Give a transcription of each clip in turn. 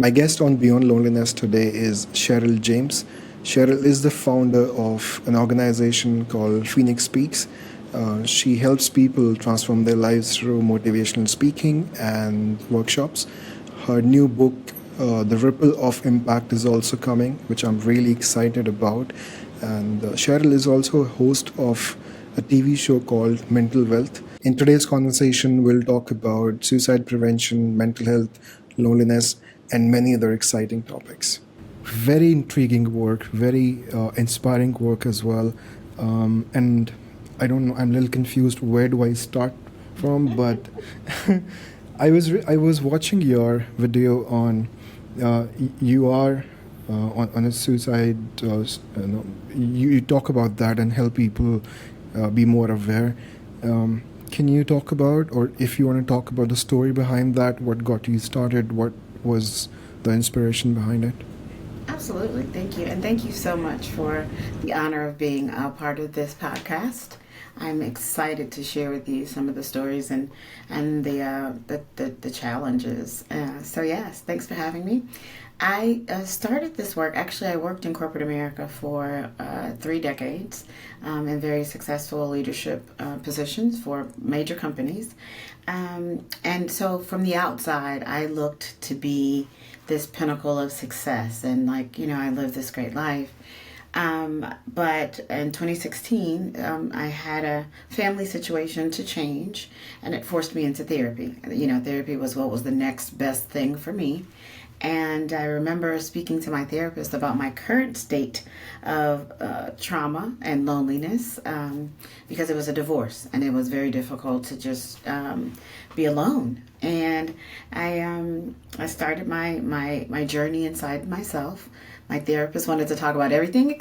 My guest on Beyond Loneliness today is Sherrel James. Sherrel is the founder of an organization called Phoenix Speaks. She helps people transform their lives through motivational speaking and workshops. Her new book, The Ripple of Impact, is also coming, which I'm really excited about. And Sherrel is also a host of a TV show called Mental Wealth. In today's conversation, we'll talk about suicide prevention, mental health, loneliness, and many other exciting topics. Very intriguing work, very inspiring work as well. And I don't know, I'm a little confused. Where do I start from? But I was watching your video on you are on a suicide. You talk about that and help people be more aware. Can you talk about, or if you want to talk about the story behind that, what got you started, what was the inspiration behind it? Absolutely. Thank you. And thank you so much for the honor of being a part of this podcast. I'm excited to share with you some of the stories and the challenges. So yes, thanks for having me. I started this work. Actually, I worked in corporate America for 3 decades in very successful leadership positions for major companies. And so from the outside, I looked to be this pinnacle of success and I lived this great life. But in 2016, I had a family situation to change, and it forced me into therapy. Therapy was what was the next best thing for me. And I remember speaking to my therapist about my current state of trauma and loneliness because it was a divorce, and it was very difficult to just be alone. And I started my journey inside myself. My therapist wanted to talk about everything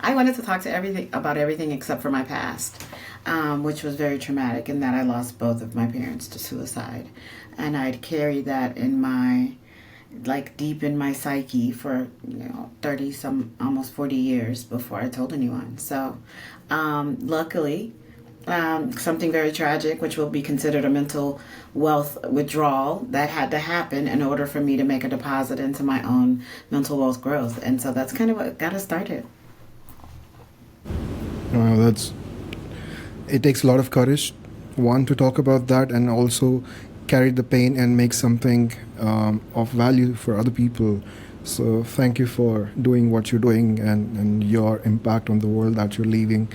I wanted to talk about everything except for my past, which was very traumatic in that I lost both of my parents to suicide. And I'd carried that in deep in my psyche for 30 some almost 40 years before I told anyone. So luckily, something very tragic, which will be considered a mental wealth withdrawal, that had to happen in order for me to make a deposit into my own mental wealth growth. And so that's kind of what got us started. That's it takes a lot of courage, one, to talk about that, and also carry the pain and make something of value for other people. So thank you for doing what you're doing and your impact on the world that you're leaving.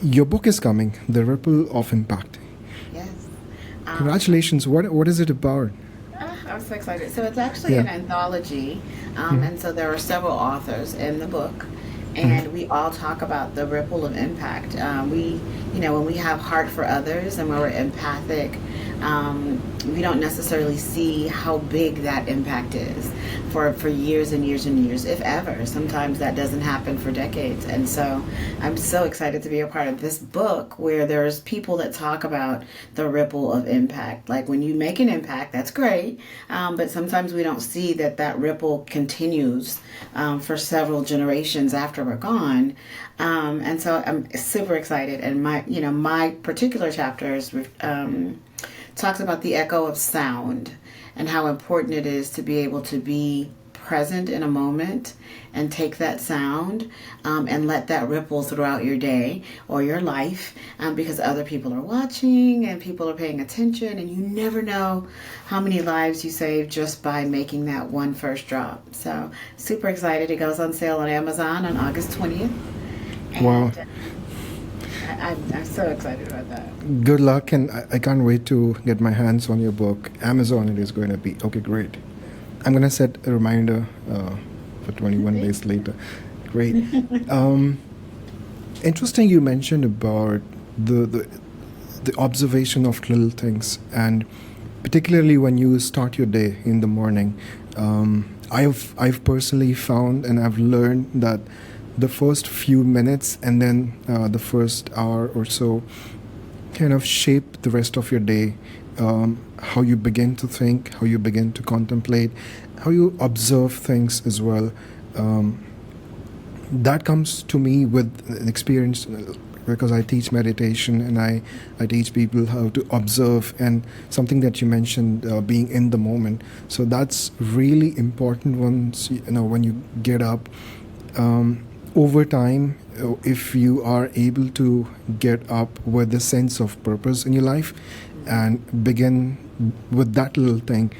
Your book is coming, The Ripple of Impact. Yes. Congratulations. What is it about? I'm so excited. So it's actually an anthology, and so there are several authors in the book, and we all talk about the ripple of impact. When we have heart for others and when we're empathic, we don't necessarily see how big that impact is for years and years and years, if ever. Sometimes that doesn't happen for decades. And so I'm so excited to be a part of this book where there's people that talk about the ripple of impact. Like when you make an impact, that's great, but sometimes we don't see that ripple continues for several generations after we're gone. And so I'm super excited. And my particular chapter talks about the echo of sound and how important it is to be able to be present in a moment and take that sound and let that ripple throughout your day or your life, because other people are watching and people are paying attention, and you never know how many lives you save just by making that one first drop. So super excited. It goes on sale on Amazon on August 20th. And Wow. I'm so excited about that. Good luck, and I can't wait to get my hands on your book. Amazon it is going to be. Okay, great. I'm going to set a reminder for 21 days later. Great. Interesting you mentioned about the observation of little things, and particularly when you start your day in the morning. I've personally found, and I've learned that the first few minutes and then the first hour or so kind of shape the rest of your day. How you begin to think, how you begin to contemplate, how you observe things as well. That comes to me with an experience because I teach meditation, and I teach people how to observe, and something that you mentioned, being in the moment. So that's really important once, when you get up. Over time, if you are able to get up with a sense of purpose in your life and begin with that little thing,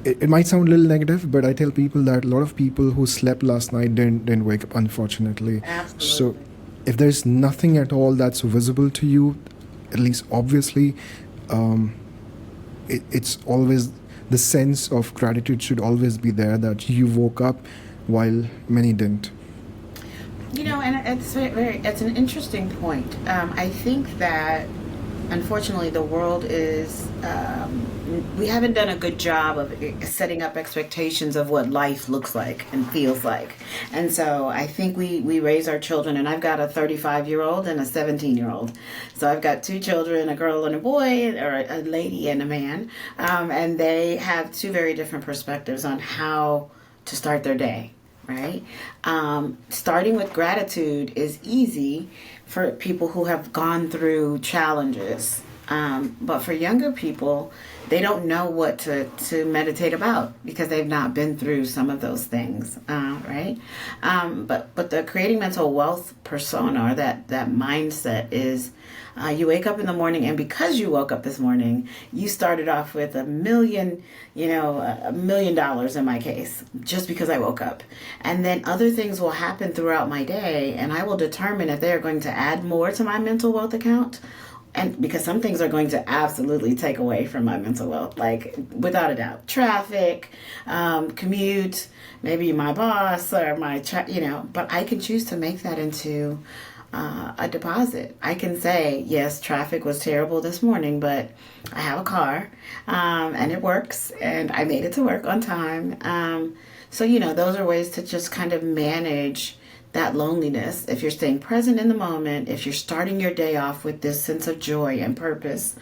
it might sound a little negative, but I tell people that a lot of people who slept last night didn't wake up, unfortunately. Absolutely. So if there's nothing at all that's visible to you, at least obviously, it's always, the sense of gratitude should always be there, that you woke up while many didn't. And it's an interesting point. I think that unfortunately the world is we haven't done a good job of setting up expectations of what life looks like and feels like. And so I think we raise our children, and I've got a 35-year-old and a 17-year-old. So I've got two children, a girl and a boy, or a lady and a man, and they have two very different perspectives on how to start their day. Right? Starting with gratitude is easy for people who have gone through challenges. But for younger people, they don't know what to meditate about because they've not been through some of those things, right? But the creating mental wealth persona, or that mindset is, you wake up in the morning, and because you woke up this morning, you started off with $1 million in my case, just because I woke up. And then other things will happen throughout my day, and I will determine if they are going to add more to my mental wealth account. And because some things are going to absolutely take away from my mental wealth, like without a doubt, traffic, commute, maybe my boss or but I can choose to make that into a deposit. I can say, yes, traffic was terrible this morning, but I have a car, and it works, and I made it to work on time. So those are ways to just kind of manage that loneliness. If you're staying present in the moment, if you're starting your day off with this sense of joy and purpose,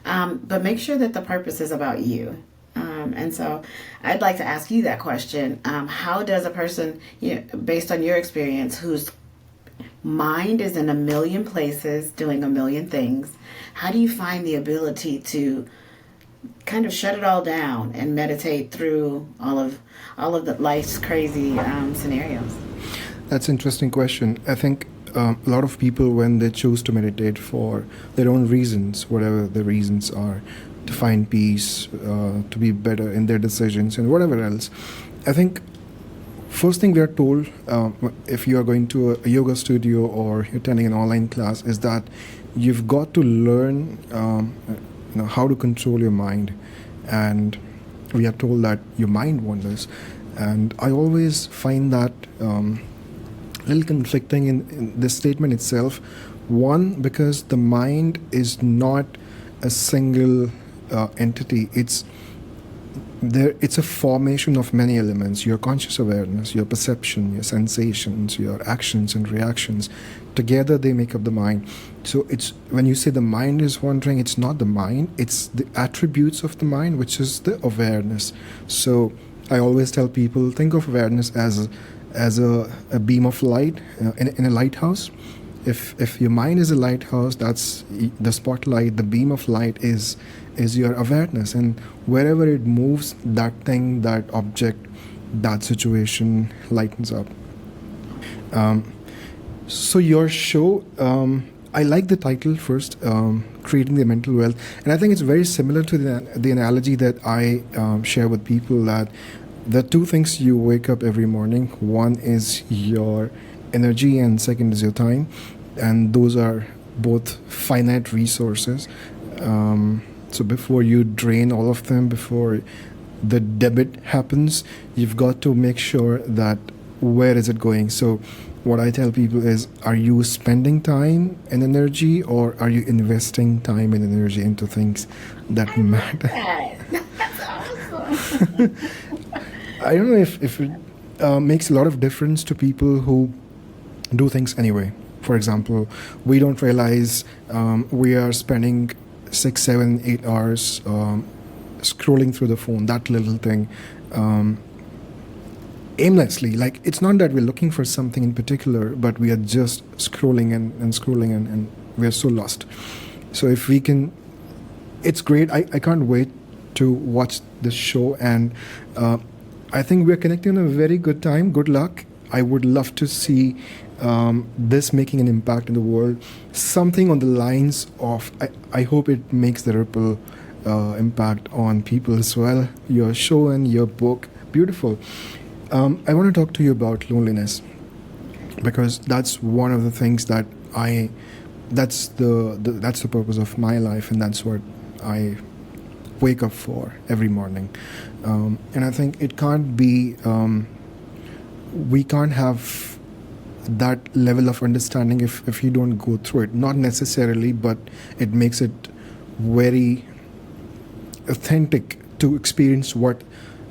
but make sure that the purpose is about you. And so I'd like to ask you that question. How does a person, based on your experience, whose mind is in a million places doing a million things, how do you find the ability to kind of shut it all down and meditate through all of the life's crazy scenarios? That's an interesting question. I think a lot of people, when they choose to meditate for their own reasons, whatever the reasons are, to find peace, to be better in their decisions, and whatever else, I think first thing we are told, if you are going to a yoga studio or attending an online class, is that you've got to learn how to control your mind. And we are told that your mind wanders. And I always find that a little conflicting in this statement itself. One, because the mind is not a single entity. It's a formation of many elements: your conscious awareness, your perception, your sensations, your actions and reactions. Together they make up the mind. So it's, when you say the mind is wandering, it's not the mind, it's the attributes of the mind, which is the awareness. So I always tell people, think of awareness as a beam of light in a lighthouse. If your mind is a lighthouse, that's the spotlight. The beam of light is your awareness, and wherever it moves, that thing, that object, that situation lightens up. So your show, I like the title first, Creating the Mental Wealth, and I think it's very similar to the analogy that I share with people, that the two things you wake up every morning, one is your energy and second is your time, and those are both finite resources. So before you drain all of them, before the debit happens, you've got to make sure that where is it going. So what I tell people is, are you spending time and energy, or are you investing time and energy into things that matter? That's awesome. I don't know if it makes a lot of difference to people who do things anyway. For example, we don't realize we are spending 6, 7, 8 hours scrolling through the phone, that little thing. aimlessly. Like, it's not that we're looking for something in particular, but we are just scrolling and scrolling, and we're so lost. So if we can, it's great. I can't wait to watch this show, and I think we're connecting on a very good time. Good luck. I would love to see this making an impact in the world. Something on the lines of, I hope it makes the ripple impact on people as well. Your show and your book, beautiful. I want to talk to you about loneliness, because that's one of the things that that's the purpose of my life, and that's what I wake up for every morning. And I think it can't be, we can't have that level of understanding if you don't go through it. Not necessarily, but it makes it very authentic to experience what,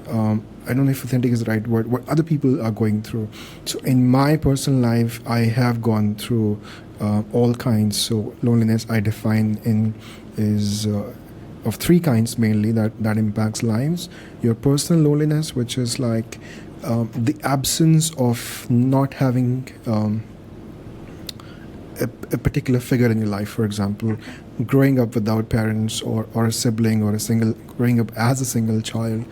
I don't know if authentic is the right word, what other people are going through. So in my personal life, I have gone through all kinds. So loneliness I define is of three kinds mainly that impacts lives. Your personal loneliness, which is like the absence of not having a particular figure in your life. For example, growing up without parents, or a sibling, or growing up as a single child,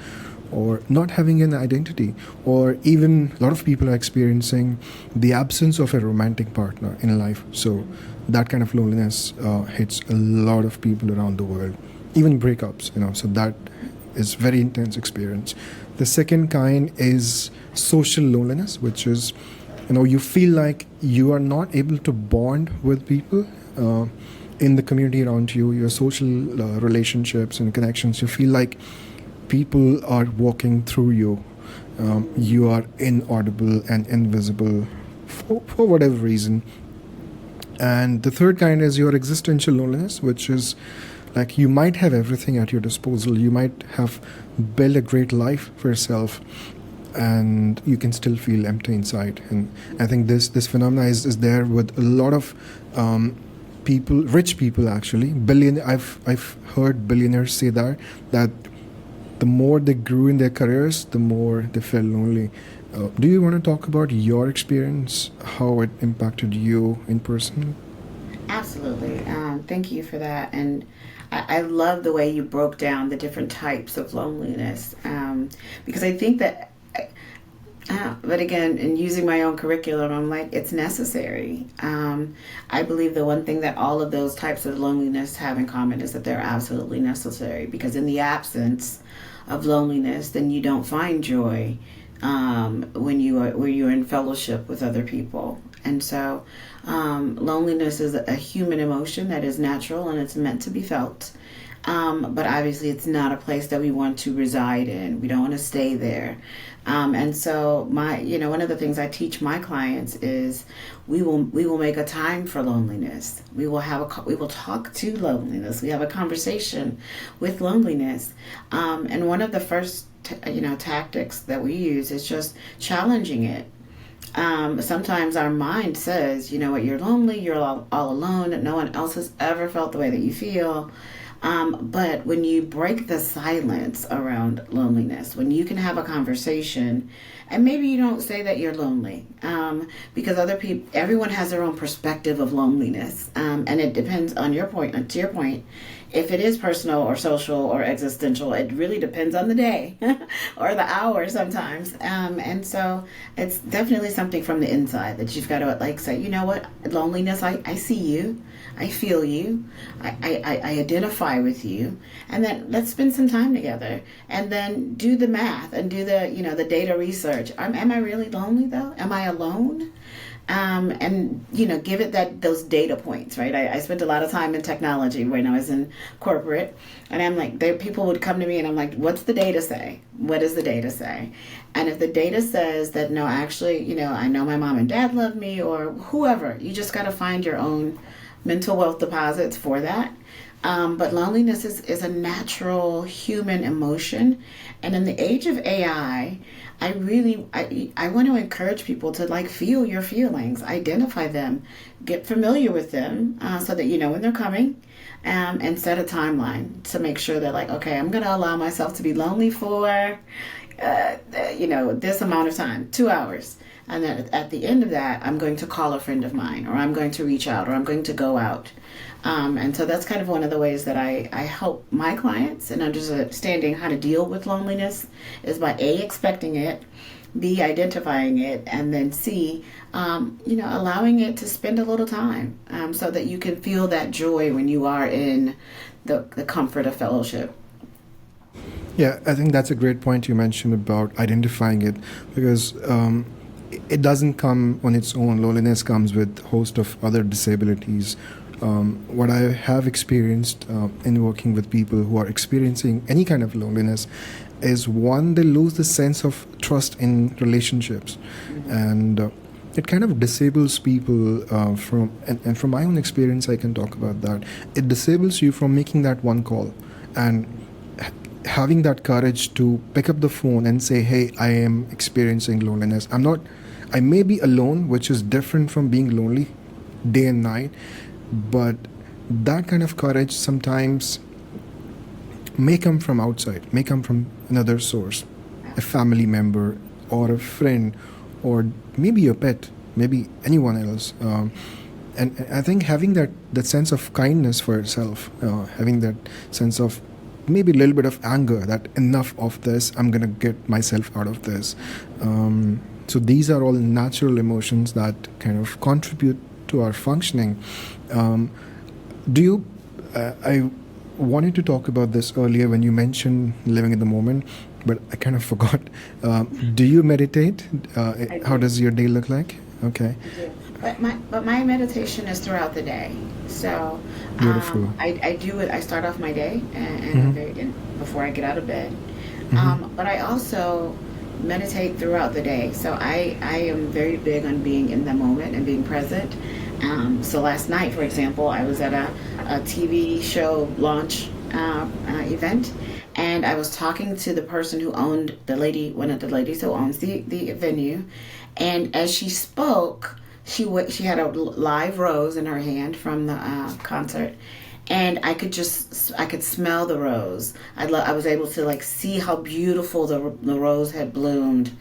or not having an identity, or even a lot of people are experiencing the absence of a romantic partner in life. So that kind of loneliness hits a lot of people around the world, even breakups, so that is very intense experience. The second kind is social loneliness, which is, you feel like you are not able to bond with people in the community around you, your social relationships and connections. You feel like people are walking through you. You are inaudible and invisible for whatever reason. And the third kind is your existential loneliness, which is like you might have everything at your disposal. You might have built a great life for yourself, and you can still feel empty inside. And I think this phenomena is there with a lot of people, rich people actually. I've heard billionaires say that the more they grew in their careers, the more they felt lonely. Do you want to talk about your experience, how it impacted you in person? Absolutely. Thank you for that. And I love the way you broke down the different types of loneliness, because I think that, but again, in using my own curriculum, I'm like, it's necessary. I believe the one thing that all of those types of loneliness have in common is that they're absolutely necessary, because in the absence of loneliness, then you don't find joy when you're in fellowship with other people. And so loneliness is a human emotion that is natural and it's meant to be felt. But obviously it's not a place that we want to reside in. We don't want to stay there. And so one of the things I teach my clients is we will make a time for loneliness. We will talk to loneliness. We have a conversation with loneliness. And one of the first tactics that we use is just challenging it. Sometimes our mind says, you're lonely, you're all alone, no one else has ever felt the way that you feel. But when you break the silence around loneliness, when you can have a conversation, and maybe you don't say that you're lonely, because everyone has their own perspective of loneliness, and it depends on your point. To your point, if it is personal or social or existential, it really depends on the day or the hour sometimes. And so it's definitely something from the inside that you've got to say, you know what, loneliness, I see you. I feel you. I identify with you. And then let's spend some time together. And then do the math and do the data research. Am I really lonely though? Am I alone? And give it those data points, right? I spent a lot of time in technology when I was in corporate, and I'm like, people would come to me and I'm like, what's the data say? What does the data say? And if the data says that, no, actually, I know my mom and dad love me, or whoever, you just got to find your own mental wealth deposits for that. But loneliness is a natural human emotion. And in the age of AI, I want to encourage people to feel your feelings, identify them, get familiar with them, so that you know when they're coming. and set a timeline to make sure that, like, okay, I'm going to allow myself to be lonely for, this amount of time, 2 hours. And then at the end of that, I'm going to call a friend of mine, or I'm going to reach out, or I'm going to go out. And so that's kind of one of the ways that I help my clients in understanding how to deal with loneliness is by A, expecting it, B, identifying it, and then C, allowing it to spend a little time so that you can feel that joy when you are in the comfort of fellowship. Yeah, I think that's a great point you mentioned about identifying it, because it doesn't come on its own. Loneliness comes with a host of other disabilities. What I have experienced in working with people who are experiencing any kind of loneliness is, one, they lose the sense of trust in relationships, and it kind of disables people and from my own experience I can talk about that. It disables you from making that one call and having that courage to pick up the phone and say, hey, I am experiencing loneliness. I may be alone, which is different from being lonely day and night, but that kind of courage sometimes may come from outside, may come from another source, a family member or a friend, or maybe your pet, maybe anyone else. And I think having that sense of kindness for yourself, having that sense of maybe a little bit of anger that enough of this, I'm going to get myself out of this. So these are all natural emotions that kind of contribute to our functioning. I wanted to talk about this earlier when you mentioned living in the moment, but I kind of forgot. Do you meditate? How does your day look like? Okay. I do. But my meditation is throughout the day. So Beautiful. I do it. I start off my day and before I get out of bed. But I also meditate throughout the day. So I am very big on being in the moment and being present. So last night, for example, I was at a TV show launch event, and I was talking to the person who owned one of the ladies who owns the venue, and as she spoke, she had a live rose in her hand from the concert, and I could smell the rose. I was able to see how beautiful the rose had bloomed.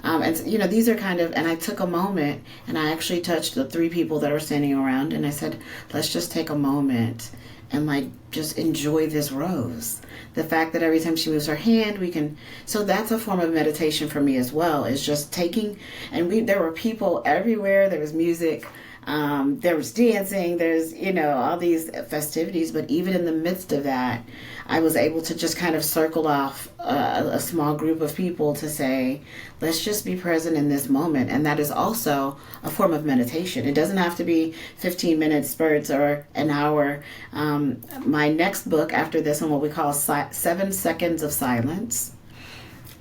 And these are and I took a moment and I actually touched the three people that were standing around, and I said, let's just take a moment and just enjoy this rose. The fact that every time she moves her hand, so that's a form of meditation for me as well, is just taking, and there were people everywhere, there was music, there was dancing, there's, all these festivities, but even in the midst of that, I was able to just kind of circle off a small group of people to say, let's just be present in this moment. And that is also a form of meditation. It doesn't have to be 15-minute spurts or an hour. My next book after this one, what we call 7 Seconds of Silence.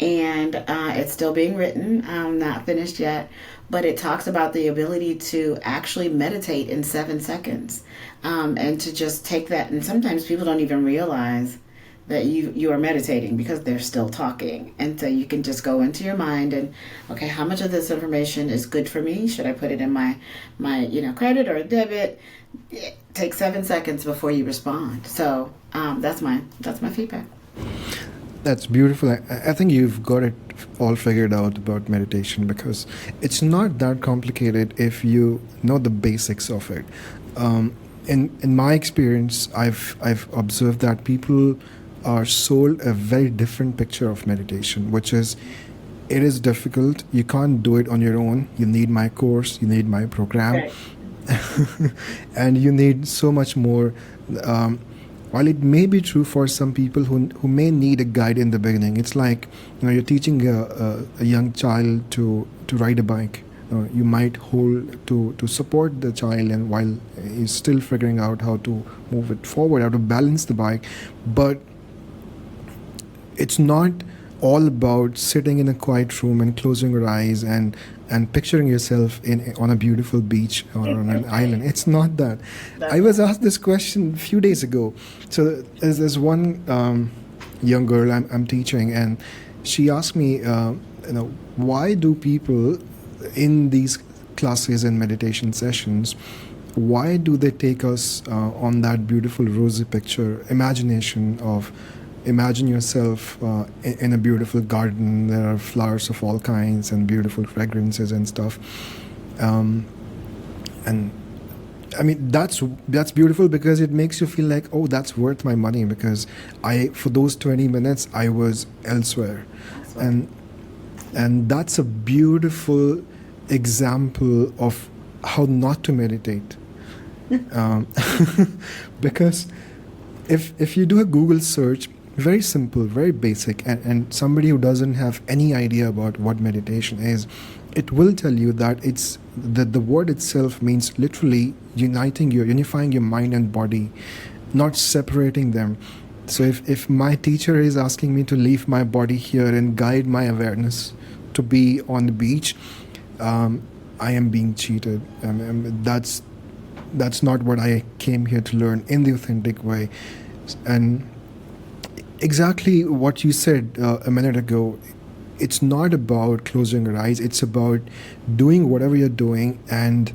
And it's still being written, not finished yet, but it talks about the ability to actually meditate in 7 seconds, and to just take that. And sometimes people don't even realize that you are meditating because they're still talking. And so you can just go into your mind and, okay, how much of this information is good for me? Should I put it in my credit or debit? Take 7 seconds before you respond. So that's my feedback. That's beautiful. I think you've got it all figured out about meditation, because it's not that complicated if you know the basics of it. In my experience, I've observed that people are sold a very different picture of meditation, which is, it is difficult. You can't do it on your own. You need my course. You need my program. Right. And you need so much more. While it may be true for some people who may need a guide in the beginning, it's like, you're teaching a young child to ride a bike. You might hold to support the child, and while he's still figuring out how to move it forward, how to balance the bike. But it's not all about sitting in a quiet room and closing your eyes and picturing yourself on a beautiful beach or on an island. It's not that. I was asked this question a few days ago. So there's one young girl I'm teaching, and she asked me, why do people in these classes and meditation sessions why do they take us on that beautiful rosy picture imagination of imagine yourself in a beautiful garden, there are flowers of all kinds and beautiful fragrances and stuff, and I mean that's beautiful because it makes you feel like, oh, that's worth my money, because I for those 20 minutes I was elsewhere. and and that's a beautiful example of how not to meditate. um, because if you do a Google search, very simple, very basic, and somebody who doesn't have any idea about what meditation is, it will tell you that it's that the word itself means literally unifying your mind and body, not separating them. So if my teacher is asking me to leave my body here and guide my awareness to be on the beach, I am being cheated. That's not what I came here to learn in the authentic way. And exactly what you said a minute ago, it's not about closing your eyes, it's about doing whatever you're doing and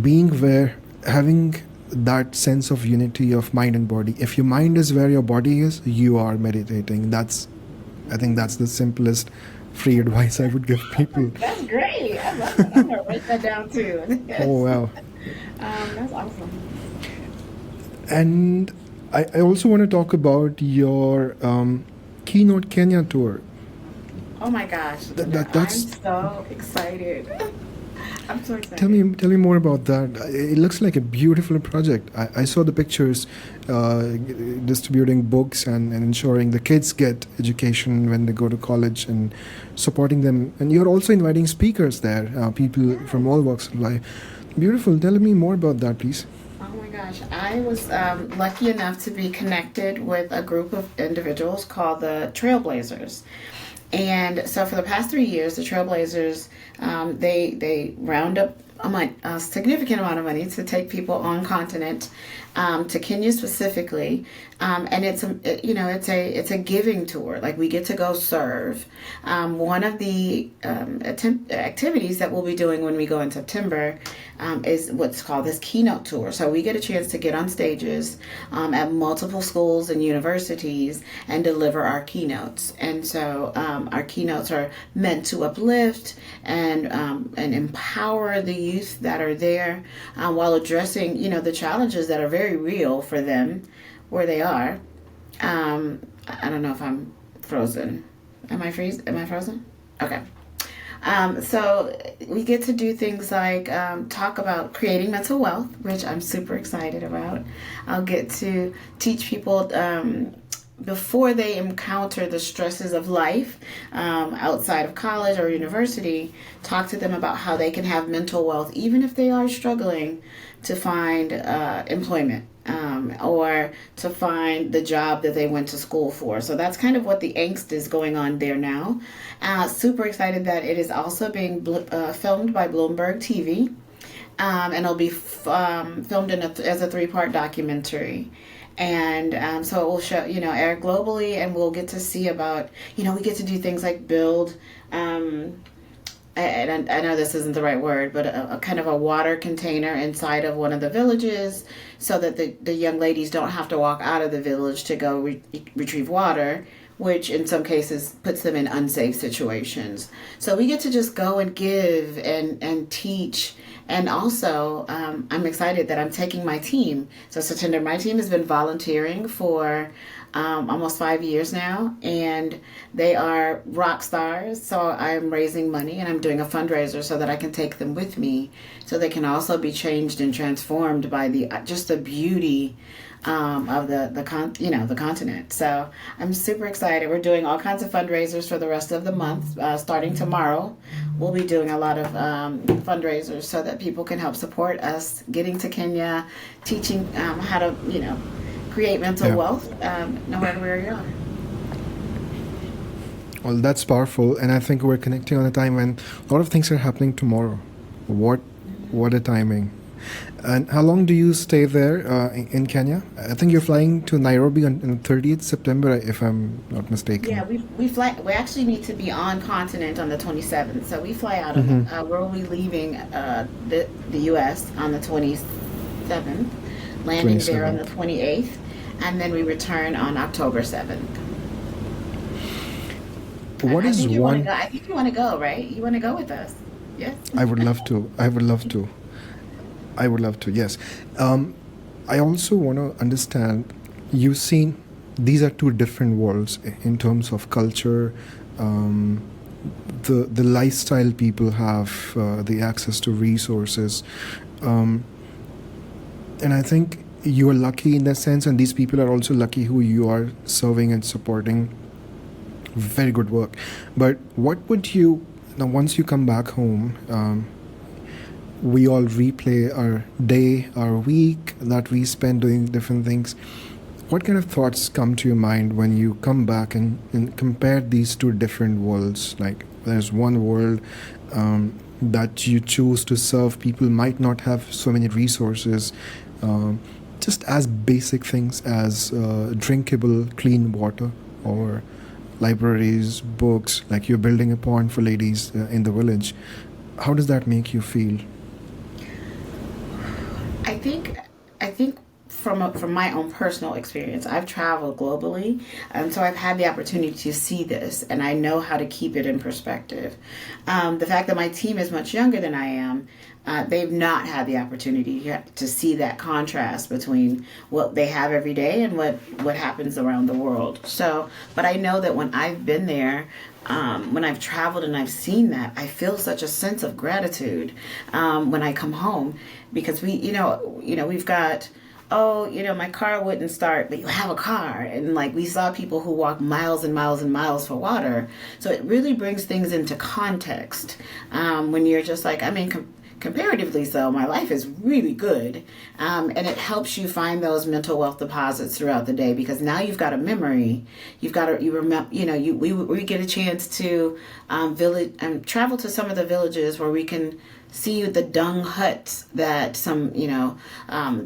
being where, having that sense of unity of mind and body. If your mind is where your body is, you are meditating. I think that's the simplest free advice I would give people. That's great. I love it. I'm gonna write that down too. Oh, wow. That's awesome. And I also want to talk about your Keynote Kenya tour. Oh my gosh. That's I'm so excited. I'm so excited. Tell me more about that. It looks like a beautiful project. I saw the pictures, distributing books and ensuring the kids get education when they go to college and supporting them. And you're also inviting speakers there, people from all walks of life. Beautiful. Tell me more about that, please. Oh my gosh. I was lucky enough to be connected with a group of individuals called the Trailblazers. And so for the past 3 years, the Trailblazers, they round up a significant amount of money to take people on continent, to Kenya specifically, and it's a giving tour. Like, we get to go serve. One of the activities that we'll be doing when we go in September is what's called this keynote tour. So we get a chance to get on stages at multiple schools and universities and deliver our keynotes. And so our keynotes are meant to uplift and empower the youth that are there, while addressing the challenges that are very real for them where they are. I don't know if I'm frozen. Am I frozen? Okay. So we get to do things like talk about creating mental wealth, which I'm super excited about. I'll get to teach people before they encounter the stresses of life outside of college or university, talk to them about how they can have mental wealth even if they are struggling to find employment, or to find the job that they went to school for. So that's kind of what the angst is going on there now. Super excited that it is also being filmed by Bloomberg TV, and it'll be filmed as a 3-part documentary. And so it will show, air globally, and we'll get to see about, we get to do things like build, and I know this isn't the right word, but a kind of a water container inside of one of the villages, so that the young ladies don't have to walk out of the village to go retrieve water, which in some cases puts them in unsafe situations. So we get to just go and give and teach. And also, I'm excited that I'm taking my team. So Sitender, my team has been volunteering for almost 5 years now, and they are rock stars. So I'm raising money and I'm doing a fundraiser so that I can take them with me, so they can also be changed and transformed by just the beauty of the continent. So I'm super excited. We're doing all kinds of fundraisers for the rest of the month. Starting tomorrow, we'll be doing a lot of fundraisers so that people can help support us getting to Kenya, teaching how to create mental wealth no matter where you are. Well, that's powerful, and I think we're connecting on a time when a lot of things are happening tomorrow. What a timing! And how long do you stay there in Kenya? I think you're flying to Nairobi on 30th September, if I'm not Yeah, mistaken. we fly. We actually need to be on continent on the 27th, so we fly out on Mm-hmm. we'll be leaving the U.S. on the 27th, landing there on the 27th. 28th, and then we return on October 7th. And What I is think you want to one? go. I think you want to go, right? You want to go with us? Yes. I would love to. I would love to. I would love to. Yes. I also want to understand. You've seen these are two different worlds in terms of culture, um, the lifestyle people have, the access to resources, um, and I think you are lucky in that sense, and these people are also lucky who you are serving and supporting. Very good work. But what would you now once you come back home? We all replay our day, our week that we spend doing different things. What kind of thoughts come to your mind when you come back and compare these two different worlds? Like, there's one world that you choose to serve people might not have so many resources, um, just as basic things as drinkable, clean water or libraries, books, like you're building a pond for ladies in the village. How does that make you feel? I think from my own personal experience, I've traveled globally, so I've had the opportunity to see this, and I know how to keep it in perspective. The fact that my team is much younger than I am, they've not had the opportunity to see that contrast between what they have every day and what happens around the world. So, but I know that when I've been there, when I've traveled and I've seen that, I feel such a sense of gratitude when I come home, because we've got, oh, my car wouldn't start, but you have a car. And like we saw people who walk miles and miles and miles for water. So it really brings things into context when you're just like, comparatively so, my life is really good. And it helps you find those mental wealth deposits throughout the day, because now you've got a memory. You remember, we get a chance to travel to some of the villages where we can see the dung huts that some,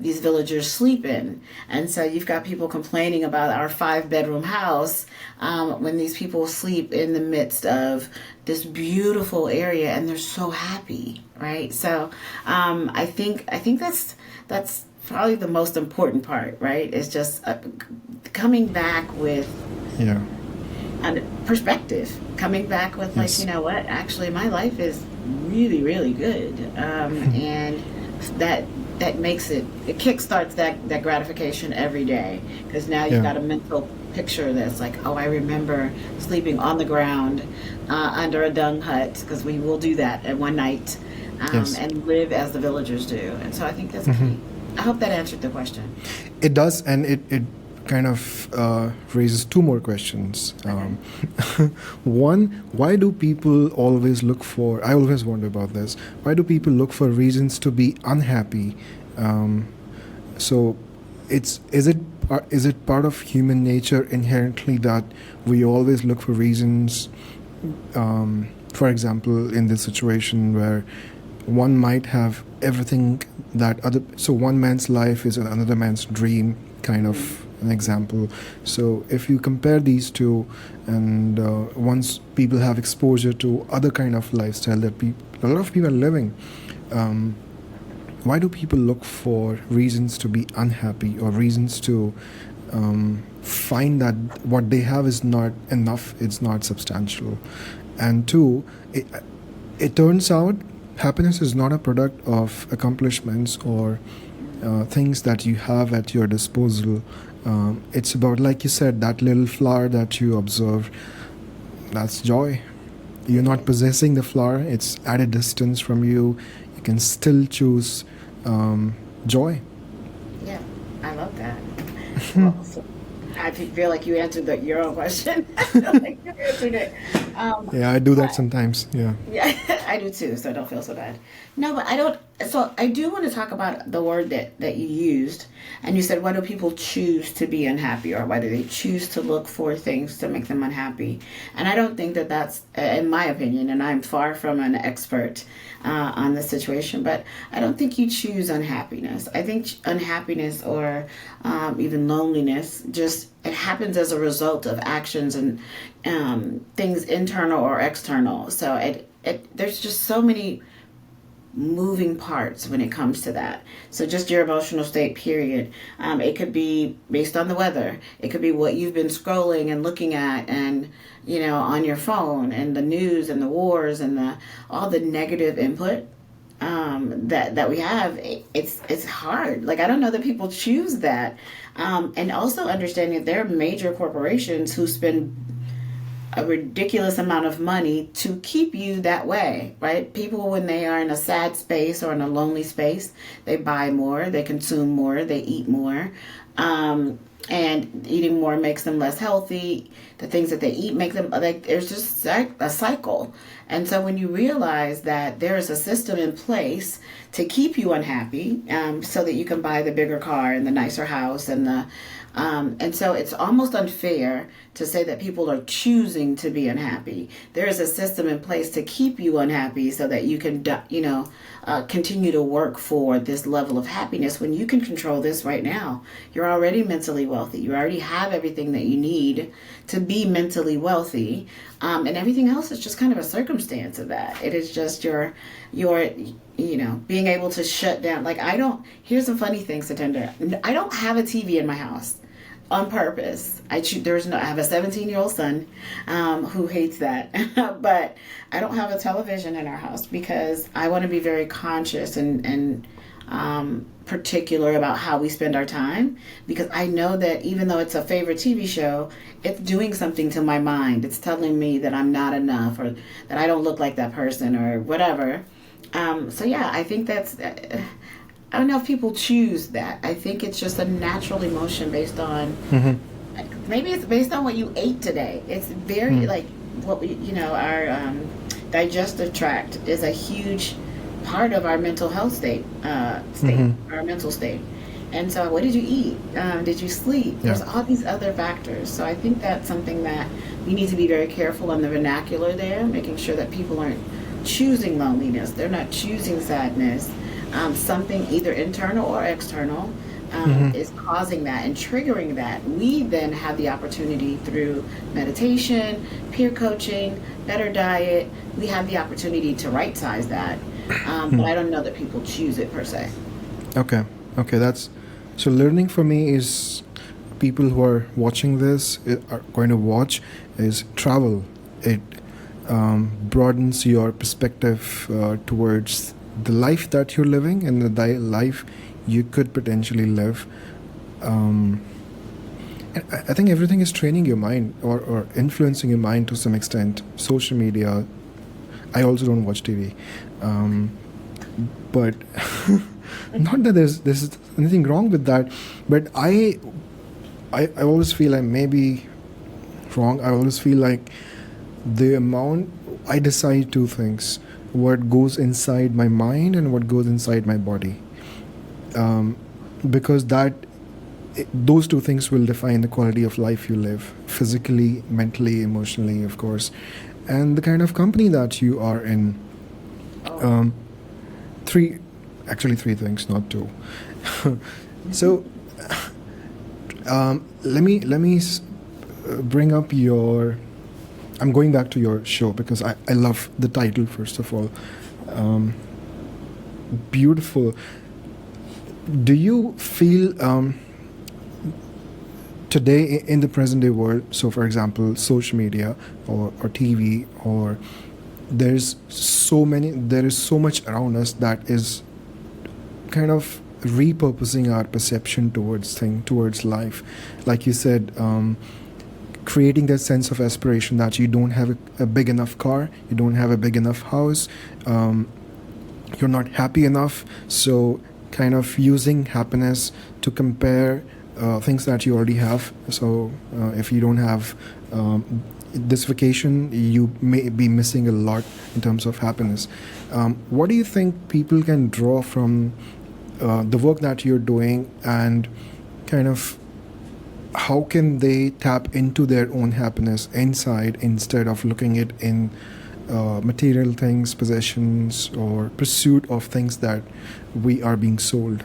these villagers sleep in. And so you've got people complaining about our 5-bedroom house when these people sleep in the midst of this beautiful area and they're so happy, right? So I think that's probably the most important part, right? Is just coming back with Yeah. a perspective, coming back with like, Yes. actually my life is really, really good. And that makes it kickstarts that gratification every day, because now you've Yeah. got a mental picture that's like, oh, I remember sleeping on the ground under a dung hut, because we will do that at one night, Yes. and live as the villagers do. And so I think that's key. I hope that answered the question. It does, and it kind of raises two more questions. Okay. One, why do people always look for? I always wonder about this. Why do people look for reasons to be unhappy? So, is it part of human nature inherently that we always look for reasons? For example, in this situation where one might have everything that other, so one man's life is another man's dream, kind of an example. So if you compare these two, and once people have exposure to other kind of lifestyle that a lot of people are living, why do people look for reasons to be unhappy, or reasons to find that what they have is not enough, it's not substantial? And two, it turns out happiness is not a product of accomplishments or things that you have at your disposal. It's about, like you said, that little flower that you observe. That's joy. You're not possessing the flower, it's at a distance from you. You can still choose joy. Yeah, I love that. Well, so I feel like you answered your own question. I feel like you answered it. Yeah, I do that But sometimes. Yeah. yeah, I do too, so don't feel so bad. No, but I don't. So I do want to talk about the word that you used, and you said, "Why do people choose to be unhappy, or why do they choose to look for things to make them unhappy?" And I don't think that that's, in my opinion, and I'm far from an expert on this situation, but I don't think you choose unhappiness. I think unhappiness or even loneliness just it happens as a result of actions and things internal or external. So there's just so many moving parts when it comes to that. So just your emotional state, period. It could be based on the weather. It could be what you've been scrolling and looking at, and on your phone, and the news and the wars and all the negative input that we have. It's hard. Like, I don't know that people choose that. And also understanding that there are major corporations who spend a ridiculous amount of money to keep you that way, right? People, when they are in a sad space or in a lonely space, they buy more, they consume more, they eat more. And eating more makes them less healthy. The things that they eat make them, like, there's just a cycle. And so when you realize that there is a system in place to keep you unhappy, so that you can buy the bigger car and the nicer house and so it's almost unfair to say that people are choosing to be unhappy. There is a system in place to keep you unhappy so that you can, continue to work for this level of happiness when you can control this right now. You're already mentally wealthy. You already have everything that you need to be mentally wealthy. And everything else is just kind of a circumstance of that. It is just your being able to shut down. Like, here's some funny things, Sitender. I don't have a TV in my house on purpose. I have a 17-year-old son who hates that, but I don't have a television in our house because I want to be very conscious and particular about how we spend our time, because I know that even though it's a favorite TV show, it's doing something to my mind. It's telling me that I'm not enough, or that I don't look like that person, or whatever. So yeah, I think that's, I don't know if people choose that. I think it's just a natural emotion based on, maybe it's based on what you ate today. It's very like what our digestive tract is a huge part of our mental health state, our mental state. And so what did you eat? Did you sleep? Yeah. There's all these other factors. So I think that's something that we need to be very careful on the vernacular there, making sure that people aren't choosing loneliness. They're not choosing sadness. Something either internal or external is causing that and triggering that. We then have the opportunity through meditation, peer coaching, better diet. We have the opportunity to right size that. But I don't know that people choose it per se. Okay. That's so. Learning for me is, people who are watching this are going to watch, is travel. It broadens your perspective towards the life that you're living and the life you could potentially live. And I think everything is training your mind or influencing your mind to some extent. Social media. I also don't watch TV, but not that there's anything wrong with that. But I always feel, I may be wrong, I always feel like the amount I decide two things: what goes inside my mind and what goes inside my body, because those two things will define the quality of life you live, physically, mentally, emotionally, of course, and the kind of company that you are in. Three things, not two. So let me bring up your. I'm going back to your show because I love the title, first of all. Beautiful. Do you feel today in the present day world, so for example, social media or TV, or there is so much around us that is kind of repurposing our perception towards life, like you said, creating that sense of aspiration that you don't have a big enough car, you don't have a big enough house, you're not happy enough, so kind of using happiness to compare things that you already have. So if you don't have this vacation you may be missing a lot in terms of happiness. What do you think people can draw from the work that you're doing, and kind of how can they tap into their own happiness inside instead of looking it in material things, possessions, or pursuit of things that we are being sold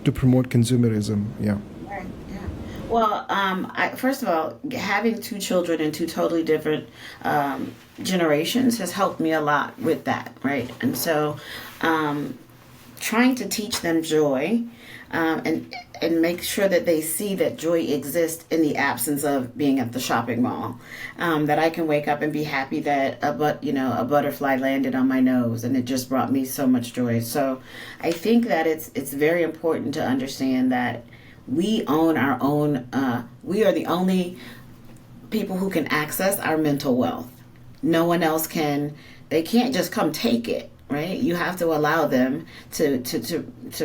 to promote consumerism? Yeah. Right. Yeah. Well, first of all, having two children in two totally different generations has helped me a lot with that, right? And so, trying to teach them joy, and make sure that they see that joy exists in the absence of being at the shopping mall. That I can wake up and be happy that a butterfly landed on my nose and it just brought me so much joy. So I think that it's very important to understand that we own our own. We are the only people who can access our mental wealth. No one else can. They can't just come take it. Right? You have to allow them to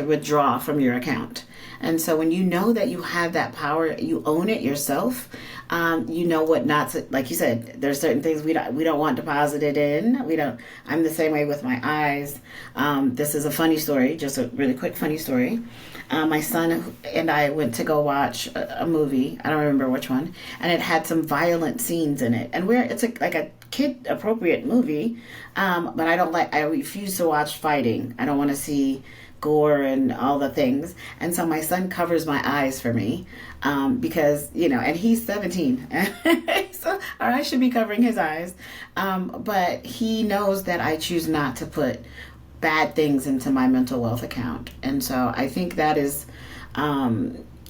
withdraw from your account. And so when you know that you have that power, you own it yourself. You know what not to, like you said, there's certain things we don't want deposited in. We don't. I'm the same way with my eyes. This is a funny story, just a really quick funny story. My son and I went to go watch a movie. I don't remember which one, and it had some violent scenes in it. And it's like a kid appropriate movie, but I refuse to watch fighting. I don't want to see gore and all the things. And so my son covers my eyes for me, because and he's 17, so or I should be covering his eyes, but he knows that I choose not to put bad things into my mental wealth account. And so I think that is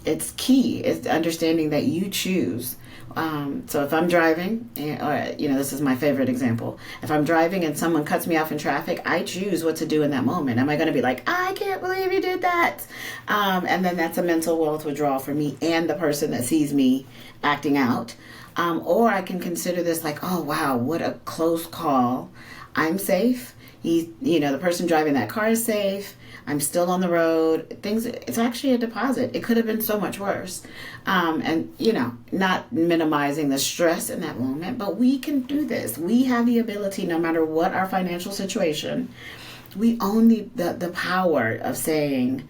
it's key, is understanding that you choose. So if I'm driving, this is my favorite example. If I'm driving and someone cuts me off in traffic, I choose what to do in that moment. Am I going to be like, I can't believe you did that? And then that's a mental wealth withdrawal for me and the person that sees me acting out. Or I can consider this like, oh, wow, what a close call. I'm safe. The person driving that car is safe. I'm still on the road. It's actually a deposit. It could have been so much worse. And not minimizing the stress in that moment, but we can do this. We have the ability, no matter what our financial situation, we own the power of saying,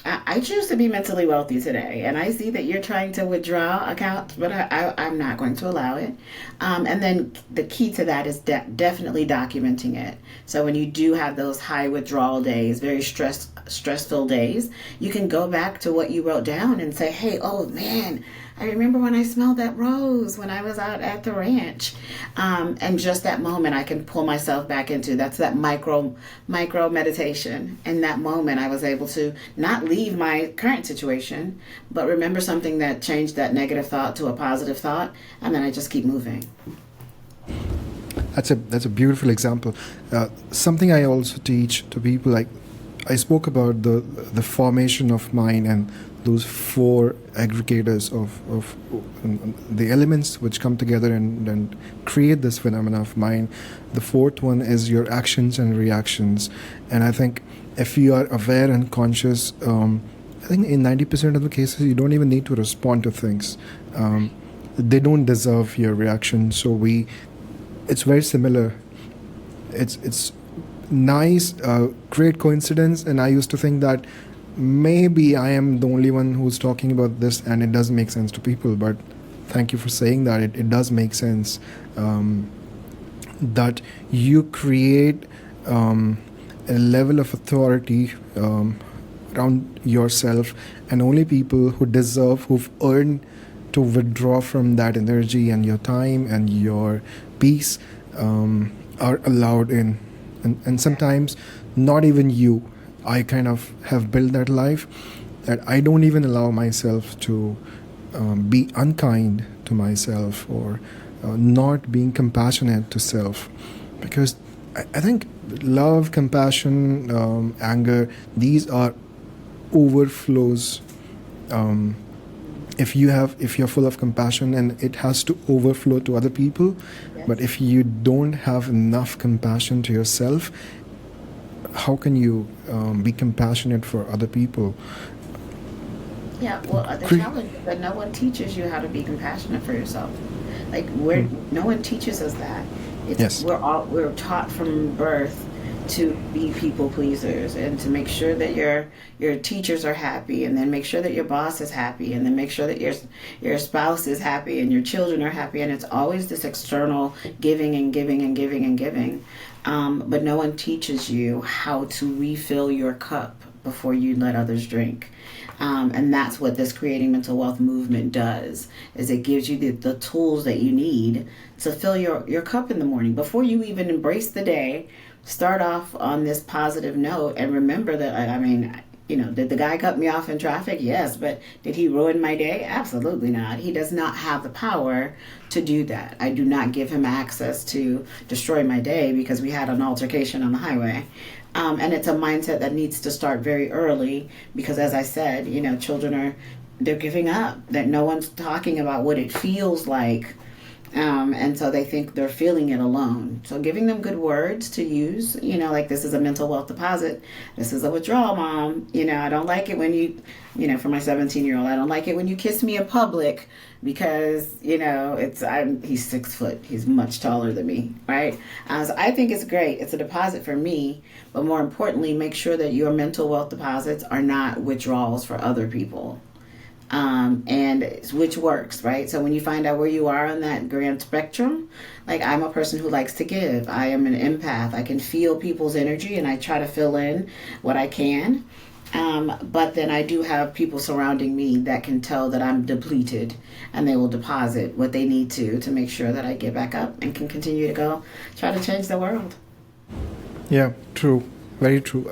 I choose to be mentally wealthy today, and I see that you're trying to withdraw accounts, but I'm not going to allow it. And then the key to that is definitely documenting it. So when you do have those high withdrawal days, very stressful days, you can go back to what you wrote down and say, hey, oh man, I remember when I smelled that rose when I was out at the ranch. And just that moment I can pull myself back into. That's that micro meditation. In that moment I was able to not leave my current situation, but remember something that changed that negative thought to a positive thought, and then I just keep moving. That's a beautiful example. Something I also teach to people, like I spoke about the formation of mind and those four aggregators of the elements which come together and create this phenomena of mind. The fourth one is your actions and reactions. And I think if you are aware and conscious, I think in 90% of the cases you don't even need to respond to things. They don't deserve your reaction. So it's very similar. It's nice, great coincidence. And I used to think that maybe I am the only one who's talking about this and it doesn't make sense to people, but thank you for saying that. It does make sense, that you create a level of authority around yourself, and only people who deserve, who've earned to withdraw from that energy and your time and your peace are allowed in. And sometimes not even you. I kind of have built that life that I don't even allow myself to be unkind to myself, or not being compassionate to self, because I think love, compassion, anger, these are overflows. If you're full of compassion, and it has to overflow to other people. Yes. But if you don't have enough compassion to yourself, how can you be compassionate for other people? Yeah, well, the challenge is that no one teaches you how to be compassionate for yourself. Like no one teaches us that. Yes. We're taught from birth to be people pleasers and to make sure that your teachers are happy, and then make sure that your boss is happy, and then make sure that your spouse is happy and your children are happy, and it's always this external giving and giving and giving and giving. But no one teaches you how to refill your cup before you let others drink. And that's what this Creating Mental Wealth movement does, is it gives you the tools that you need to fill your cup in the morning. Before you even embrace the day, start off on this positive note and remember that, I mean, did the guy cut me off in traffic? Yes, but did he ruin my day? Absolutely not. He does not have the power to do that. I do not give him access to destroy my day because we had an altercation on the highway. And it's a mindset that needs to start very early because, as I said, they're giving up, that no one's talking about what it feels like. And so they think they're feeling it alone. So giving them good words to use, like, this is a mental wealth deposit. This is a withdrawal, Mom. I don't like it when you, for my 17-year-old, I don't like it when you kiss me in public because, he's 6 foot. He's much taller than me, right? So I think it's great. It's a deposit for me. But more importantly, make sure that your mental wealth deposits are not withdrawals for other people. And which works, right? So when you find out where you are on that grand spectrum, like, I'm a person who likes to give. I am an empath. I can feel people's energy and I try to fill in what I can. But then I do have people surrounding me that can tell that I'm depleted, and they will deposit what they need to make sure that I get back up and can continue to go try to change the world. Yeah, true. Very true.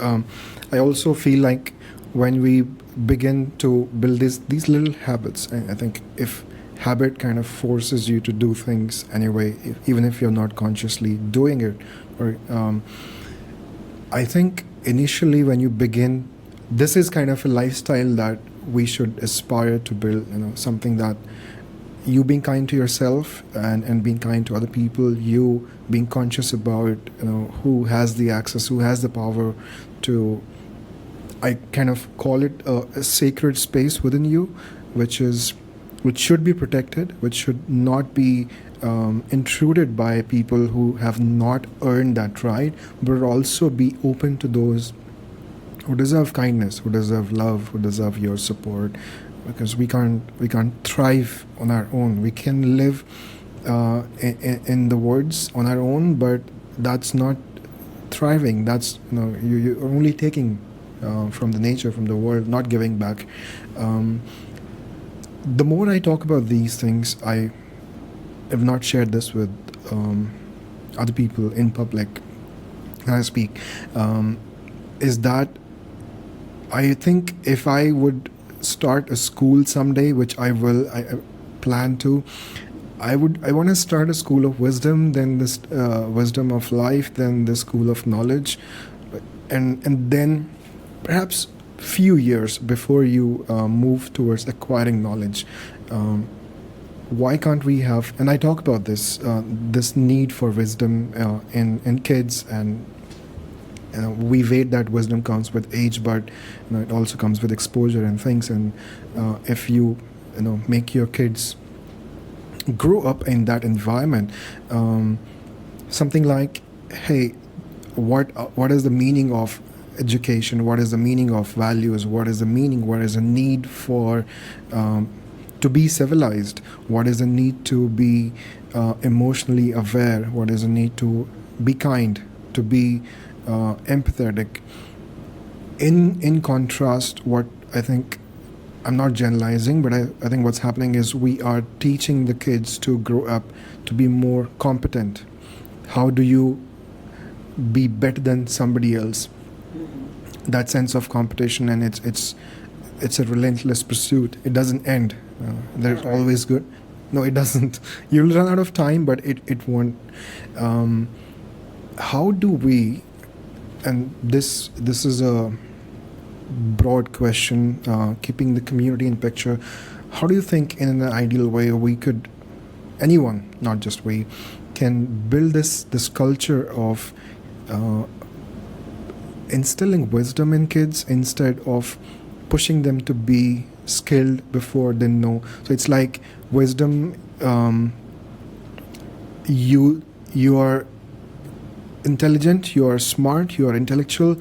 I also feel like when we begin to build these little habits, I think if habit kind of forces you to do things anyway, even if you're not consciously doing it, or I think initially when you begin, this is kind of a lifestyle that we should aspire to build, something that you being kind to yourself and being kind to other people, you being conscious about who has the access, who has the power to, I kind of call it a sacred space within you, which should be protected, which should not be intruded by people who have not earned that right, but also be open to those who deserve kindness, who deserve love, who deserve your support, because we can't thrive on our own. We can live in the woods on our own, but that's not thriving. That's you're only taking from the nature, from the world, not giving back. The more I talk about these things, I have not shared this with other people in public when I speak, is that I think if I would start a school someday, which I plan to, I want to start a school of wisdom, then this wisdom of life, then the school of knowledge, and then perhaps few years before you move towards acquiring knowledge. Why can't we have, and I talk about this need for wisdom in kids, and we wait that wisdom comes with age, but it also comes with exposure and things. And if you make your kids grow up in that environment, something like, hey, what is the meaning of education? What is the meaning of values? What is the need for to be civilized? What is the need to be emotionally aware? What is the need to be kind, to be empathetic? In contrast, what I think, I'm not generalizing, but I think what's happening is we are teaching the kids to grow up to be more competent. How do you be better than somebody else? That sense of competition, and it's a relentless pursuit. It doesn't end. There's always good. No, it doesn't. You'll run out of time, but it won't. How do we? And this is a broad question, keeping the community in picture. How do you think, in an ideal way, we could, anyone, not just we, can build this culture of instilling wisdom in kids instead of pushing them to be skilled before they know? So it's like wisdom you you are intelligent, you are smart, you are intellectual,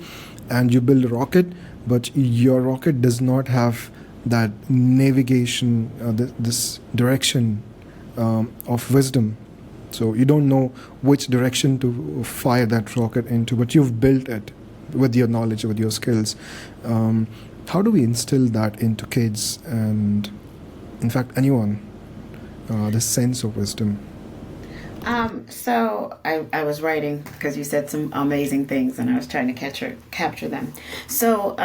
and you build a rocket, but your rocket does not have that navigation, this direction of wisdom. So you don't know which direction to fire that rocket into, but you've built it with your knowledge, with your skills. How do we instill that into kids and, in fact, anyone, the sense of wisdom? So I was writing because you said some amazing things, and I was trying to capture them. So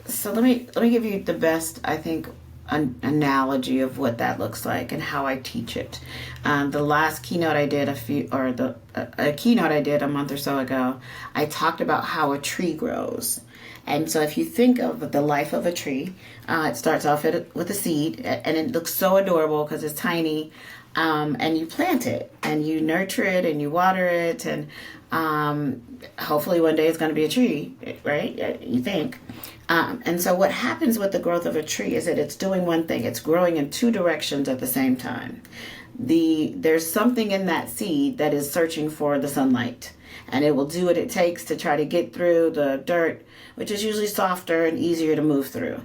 so let me give you the best, I think, an analogy of what that looks like and how I teach it. The last keynote I did a keynote I did a month or so ago, I talked about how a tree grows. And so if you think of the life of a tree, it starts off with a seed, and it looks so adorable because it's tiny. And you plant it, and you nurture it, and you water it, and hopefully one day it's going to be a tree, right? You think. And so what happens with the growth of a tree is that it's doing one thing. It's growing in two directions at the same time. There's something in that seed that is searching for the sunlight, and it will do what it takes to try to get through the dirt, which is usually softer and easier to move through.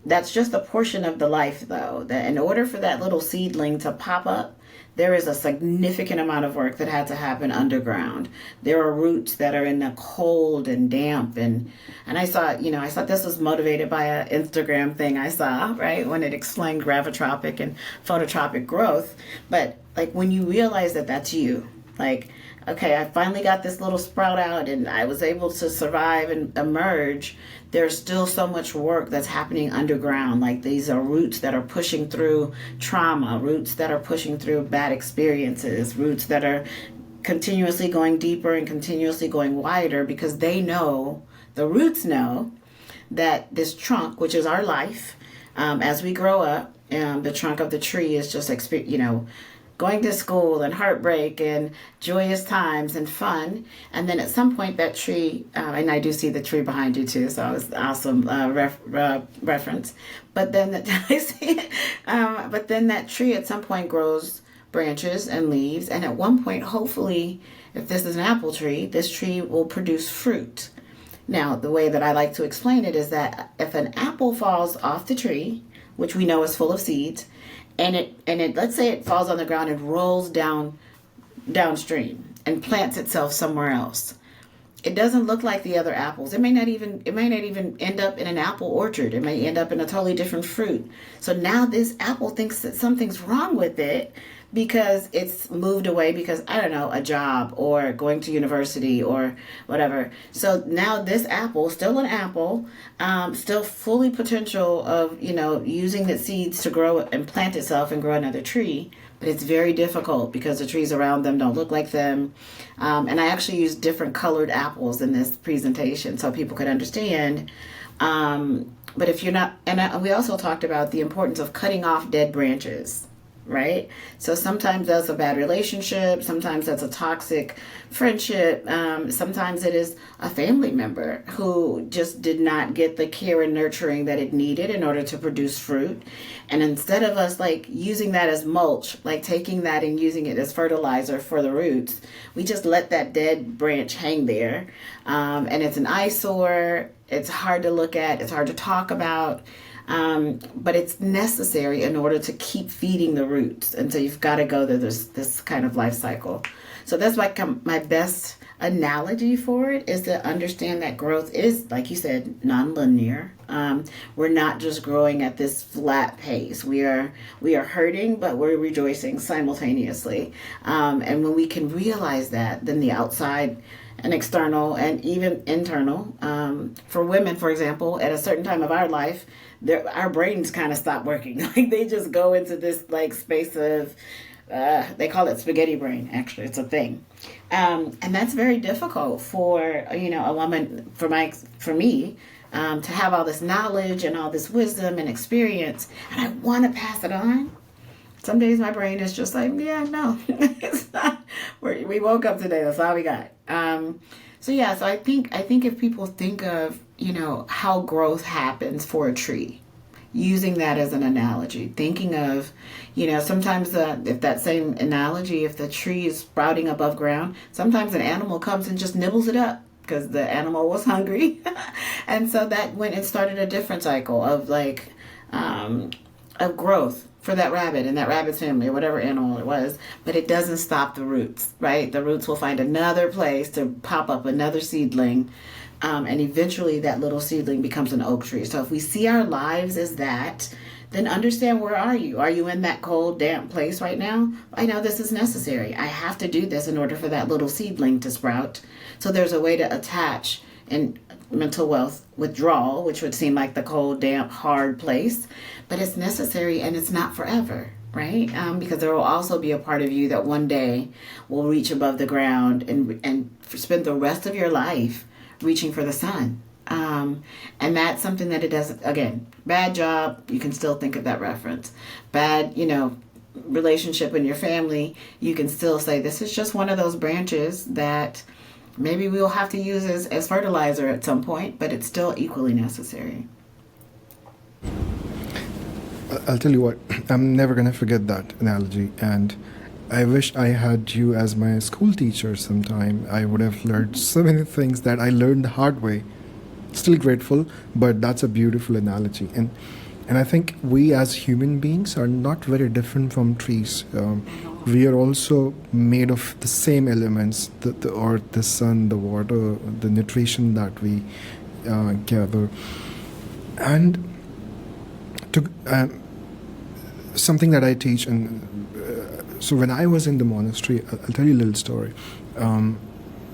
That's just a portion of the life, though, that in order for that little seedling to pop up, there is a significant amount of work that had to happen underground. There are roots that are in the cold and damp, and I saw, I thought this was motivated by an Instagram thing I saw, right, when it explained gravitropic and phototropic growth. But like when you realize that that's you, like, okay, I finally got this little sprout out and I was able to survive and emerge. There's still so much work that's happening underground. Like these are roots that are pushing through trauma, roots that are pushing through bad experiences, roots that are continuously going deeper and continuously going wider because the roots know that this trunk, which is our life, as we grow up, the trunk of the tree is just, going to school and heartbreak and joyous times and fun. And then at some point that tree, and I do see the tree behind you too, so it was awesome reference. But then I see it. But then that tree at some point grows branches and leaves. And at one point, hopefully, if this is an apple tree, this tree will produce fruit. Now, the way that I like to explain it is that if an apple falls off the tree, which we know is full of seeds, and it let's say it falls on the ground and rolls downstream and plants itself somewhere else. It doesn't look like the other apples. It may not even end up in an apple orchard. It may end up in a totally different fruit. So now this apple thinks that something's wrong with it because it's moved away because, I don't know, a job or going to university or whatever. So now this apple, still an apple, still fully potential of, using the seeds to grow and plant itself and grow another tree. But it's very difficult because the trees around them don't look like them. And I actually used different colored apples in this presentation so people could understand. But if you're not, and we also talked about the importance of cutting off dead branches. Right? So sometimes that's a bad relationship. Sometimes that's a toxic friendship. Sometimes it is a family member who just did not get the care and nurturing that it needed in order to produce fruit. And instead of us like using that as mulch, like taking that and using it as fertilizer for the roots, we just let that dead branch hang there. And it's an eyesore. It's hard to look at. It's hard to talk about. But it's necessary in order to keep feeding the roots. And so you've got to go through this kind of life cycle. So that's like my best analogy for it is to understand that growth is, like you said, non-linear. We're not just growing at this flat pace. We are hurting, but we're rejoicing simultaneously. And when we can realize that, then the outside and external and even internal, for women, for example, at a certain time of our life, our brains kind of stop working. Like they just go into this like space of, they call it spaghetti brain. Actually, it's a thing, and that's very difficult for a woman. For me, to have all this knowledge and all this wisdom and experience, and I want to pass it on. Some days my brain is just like, yeah, no, it's not. We woke up today. That's all we got. So I think if people think of, how growth happens for a tree, using that as an analogy, thinking of, sometimes if that same analogy, if the tree is sprouting above ground, sometimes an animal comes and just nibbles it up because the animal was hungry. And so that went and started a different cycle of of growth for that rabbit and that rabbit's family or whatever animal it was. But it doesn't stop the roots, right? The roots will find another place to pop up another seedling. And eventually that little seedling becomes an oak tree. So if we see our lives as that, then understand, where are you? Are you in that cold, damp place right now? I know this is necessary. I have to do this in order for that little seedling to sprout. So there's a way to attach and mental wealth withdrawal, which would seem like the cold, damp, hard place, but it's necessary and it's not forever, right? Because there will also be a part of you that one day will reach above the ground and spend the rest of your life reaching for the sun. And that's something that it doesn't, again, bad job, you can still think of that reference. Bad, relationship in your family, you can still say, this is just one of those branches that maybe we'll have to use as fertilizer at some point, but it's still equally necessary. I'll tell you what, I'm never going to forget that analogy, and I wish I had you as my school teacher sometime. I would have learned so many things that I learned the hard way. Still grateful, but that's a beautiful analogy. And I think we as human beings are not very different from trees. We are also made of the same elements, the earth, the sun, the water, the nutrition that we gather. And something that I teach, and so when I was in the monastery, I'll tell you a little story.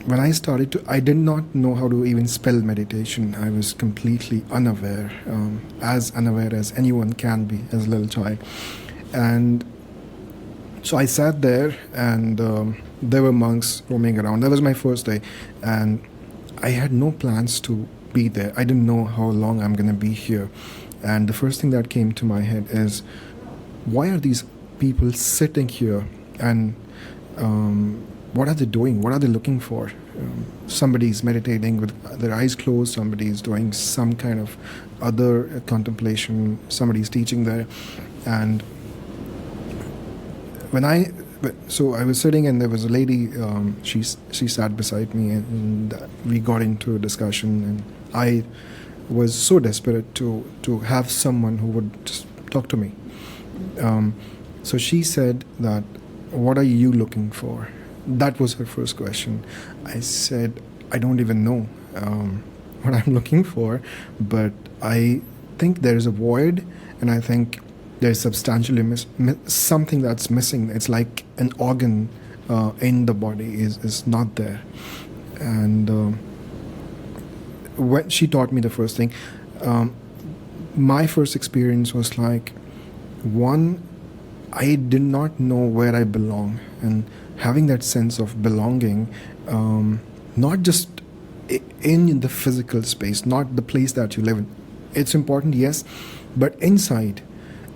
When I started I did not know how to even spell meditation. I was completely unaware, as unaware as anyone can be as a little child. And so I sat there, and there were monks roaming around. That was my first day, and I had no plans to be there. I didn't know how long I'm going to be here. And the first thing that came to my head is, why are these people sitting here, and what are they doing? What are they looking for? Somebody's meditating with their eyes closed. Somebody's doing some kind of other contemplation. Somebody's teaching there. And so I was sitting, and there was a lady. She sat beside me, and we got into a discussion. And I was so desperate to have someone who would just talk to me. So she said that, what are you looking for? That was her first question. I said, I don't even know what I'm looking for, but I think there's a void, and I think there's substantially something that's missing. It's like an organ in the body is not there. And when she taught me the first thing, my first experience was like, one, I did not know where I belong, and having that sense of belonging, not just in the physical space, not the place that you live in. It's important, yes, but inside,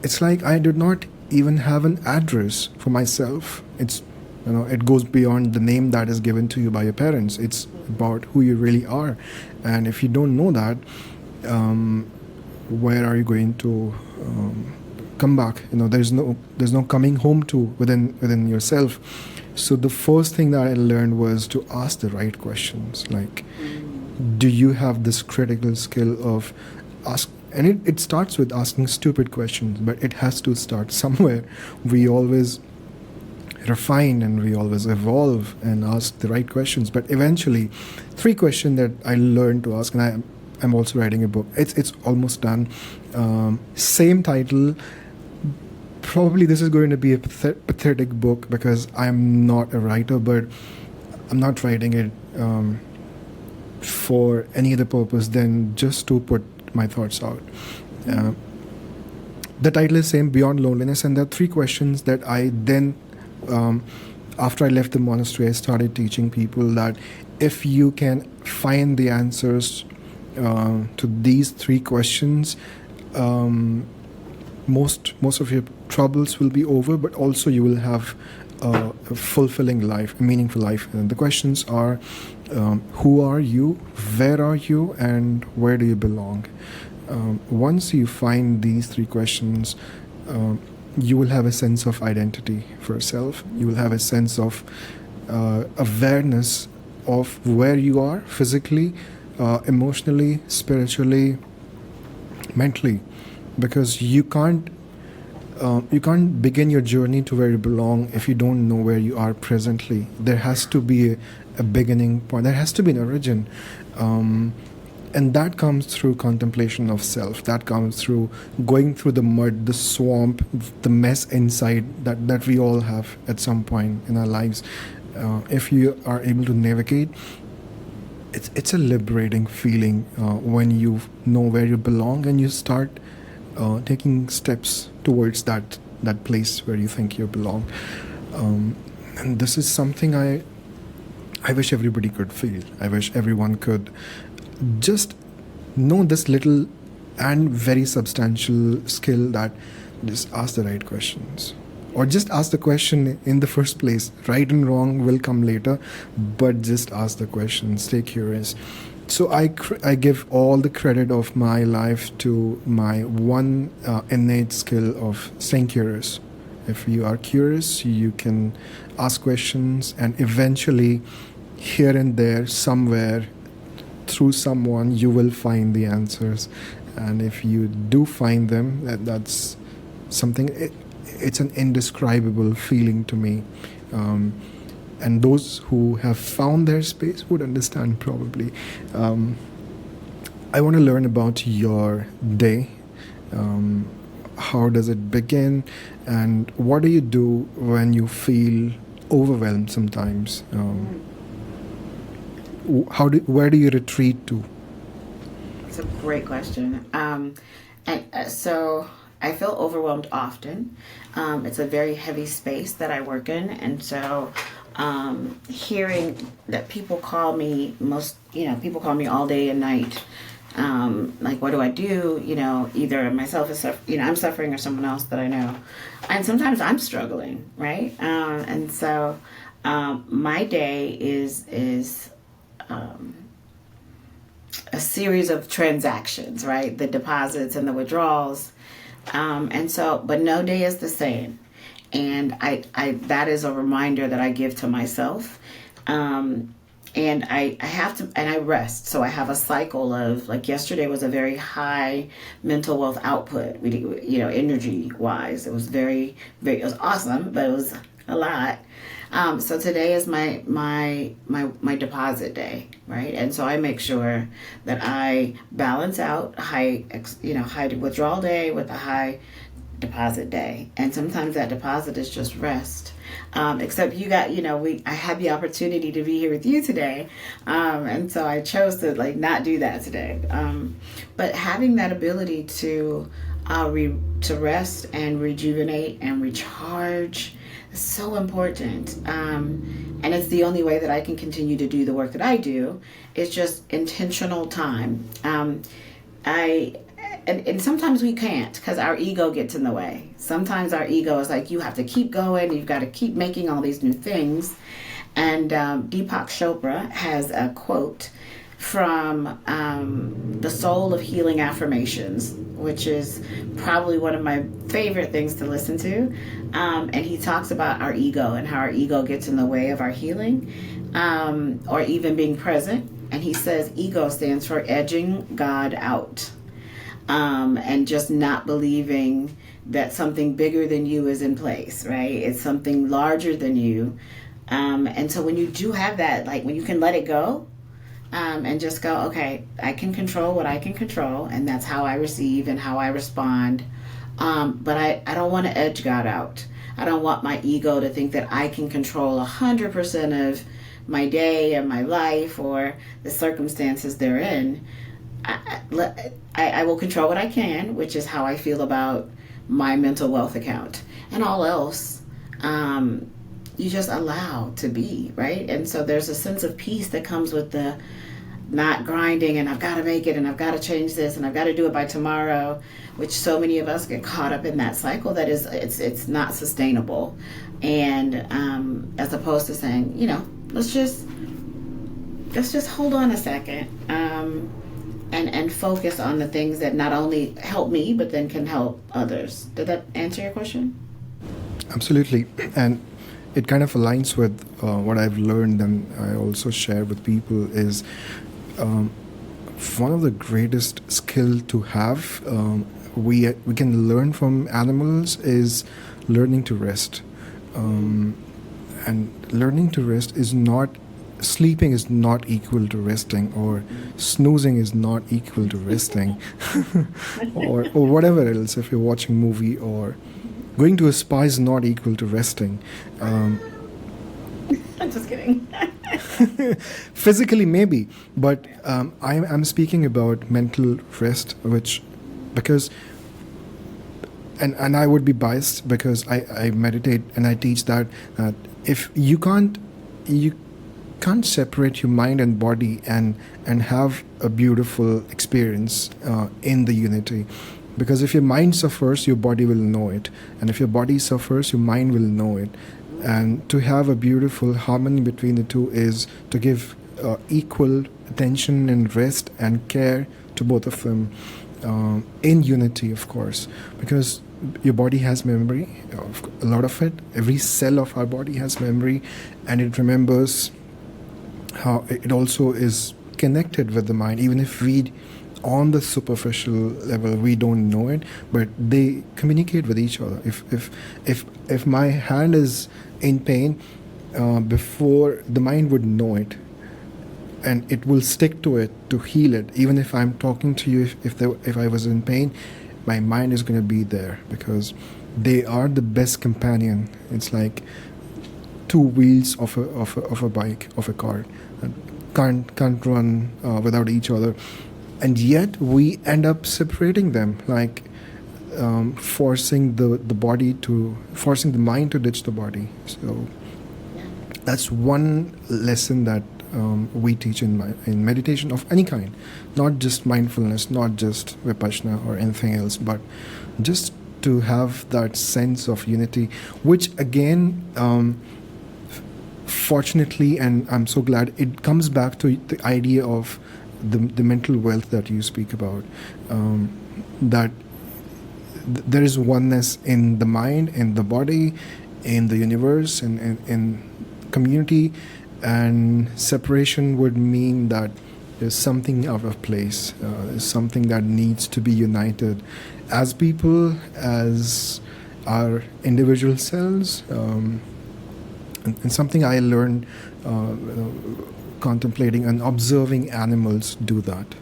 it's like I did not even have an address for myself. It's, it goes beyond the name that is given to you by your parents. It's about who you really are, and if you don't know that, where are you going to come back? There's no coming home to within yourself. So the first thing that I learned was to ask the right questions. Like, do you have this critical skill of ask? And it starts with asking stupid questions, but it has to start somewhere. We always refine and we always evolve and ask the right questions. But eventually, 3 questions that I learned to ask, and I'm also writing a book. It's almost done. Same title. Probably this is going to be a pathetic book because I'm not a writer, but I'm not writing it for any other purpose than just to put my thoughts out. The title is same, Beyond Loneliness, and there are 3 questions that I then, after I left the monastery, I started teaching people that if you can find the answers to these 3 questions, most of your troubles will be over, but also you will have a fulfilling life, a meaningful life. And the questions are, who are you, where are you, and where do you belong? Once you find these three questions, you will have a sense of identity for yourself. You will have a sense of awareness of where you are physically, emotionally, spiritually, mentally, because you can't begin your journey to where you belong if you don't know where you are presently. There has to be a beginning point. There has to be an origin. And that comes through contemplation of self. That comes through going through the mud, the swamp, the mess inside that we all have at some point in our lives. If you are able to navigate, it's a liberating feeling when you know where you belong and you start taking steps towards that place where you think you belong. And this is something I wish everybody could feel. I wish everyone could just know this little and very substantial skill, that just ask the right questions, or just ask the question in the first place. Right and wrong will come later, but just ask the question. Stay curious. So I give all the credit of my life to my one innate skill of staying curious. If you are curious, you can ask questions, and eventually, here and there, somewhere, through someone, you will find the answers. And if you do find them, that's something, it's an indescribable feeling to me. And those who have found their space would understand probably. I want to learn about your day. How does it begin? And what do you do when you feel overwhelmed sometimes? Where do you retreat to? It's a great question. So I feel overwhelmed often. It's a very heavy space that I work in, and so hearing that people call me people call me all day and night. Like, what do I do? Either myself is I'm suffering, or someone else that I know, and sometimes I'm struggling, right? And so my day is a series of transactions, right? The deposits and the withdrawals. And so, but no day is the same. And I that is a reminder that I give to myself. And I have to, and I rest. So I have a cycle of, like, yesterday was a very high mental wealth output. Energy wise, it was it was awesome, but it was a lot. So today is my deposit day, right? And so I make sure that I balance out high withdrawal day with a high deposit day. And sometimes that deposit is just rest. Except I had the opportunity to be here with you today. And so I chose to not do that today. But having that ability to rest and rejuvenate and recharge is so important. And it's the only way that I can continue to do the work that I do. It's just intentional time. And sometimes we can't, because our ego gets in the way. Sometimes our ego is like, you have to keep going. You've got to keep making all these new things. And Deepak Chopra has a quote from The Soul of Healing Affirmations, which is probably one of my favorite things to listen to. And he talks about our ego and how our ego gets in the way of our healing, or even being present. And he says ego stands for edging God out. And just not believing that something bigger than you is in place, right? It's something larger than you. And so when you do have that, when you can let it go, and just go, okay, I can control what I can control, and that's how I receive and how I respond. But I don't want to edge God out. I don't want my ego to think that I can control 100% of my day and my life or the circumstances therein. I will control what I can, which is how I feel about my mental wealth account. And all else, you just allow to be, right? And so there's a sense of peace that comes with the not grinding and I've got to make it and I've got to change this and I've got to do it by tomorrow, which so many of us get caught up in that cycle that is, it's not sustainable. And as opposed to saying, let's just hold on a second. and focus on the things that not only help me but then can help others. Did that answer your question? Absolutely. And it kind of aligns with what I've learned and I also share with people is um, one of the greatest skill to have we can learn from animals is learning to rest. And learning to rest is not sleeping is not equal to resting, or snoozing is not equal to resting, or whatever else. If you're watching movie or going to a spa is not equal to resting. I'm just kidding. Physically maybe, but I'm speaking about mental rest, which because and I would be biased because I meditate and I teach that if you can't separate your mind and body and have a beautiful experience in the unity, because if your mind suffers your body will know it, and if your body suffers your mind will know it, and to have a beautiful harmony between the two is to give equal attention and rest and care to both of them in unity, of course, because your body has memory, a lot of it. Every cell of our body has memory, and it remembers how it also is connected with the mind, even if we on the superficial level we don't know it, but they communicate with each other. If my hand is in pain, before the mind would know it, and it will stick to it to heal it. Even if I'm talking to you, if I was in pain, my mind is going to be there because they are the best companion. It's like two wheels of a bike, of a car, can't run without each other, and yet we end up separating them, like forcing forcing the mind to ditch the body. So that's one lesson that we teach in meditation of any kind, not just mindfulness, not just vipassana or anything else, but just to have that sense of unity, which again, fortunately, and I'm so glad, it comes back to the idea of the mental wealth that you speak about, that there is oneness in the mind, in the body, in the universe, and in community, and separation would mean that there's something out of place, there's something that needs to be united as people, as our individual selves, and something I learned contemplating and observing animals do that.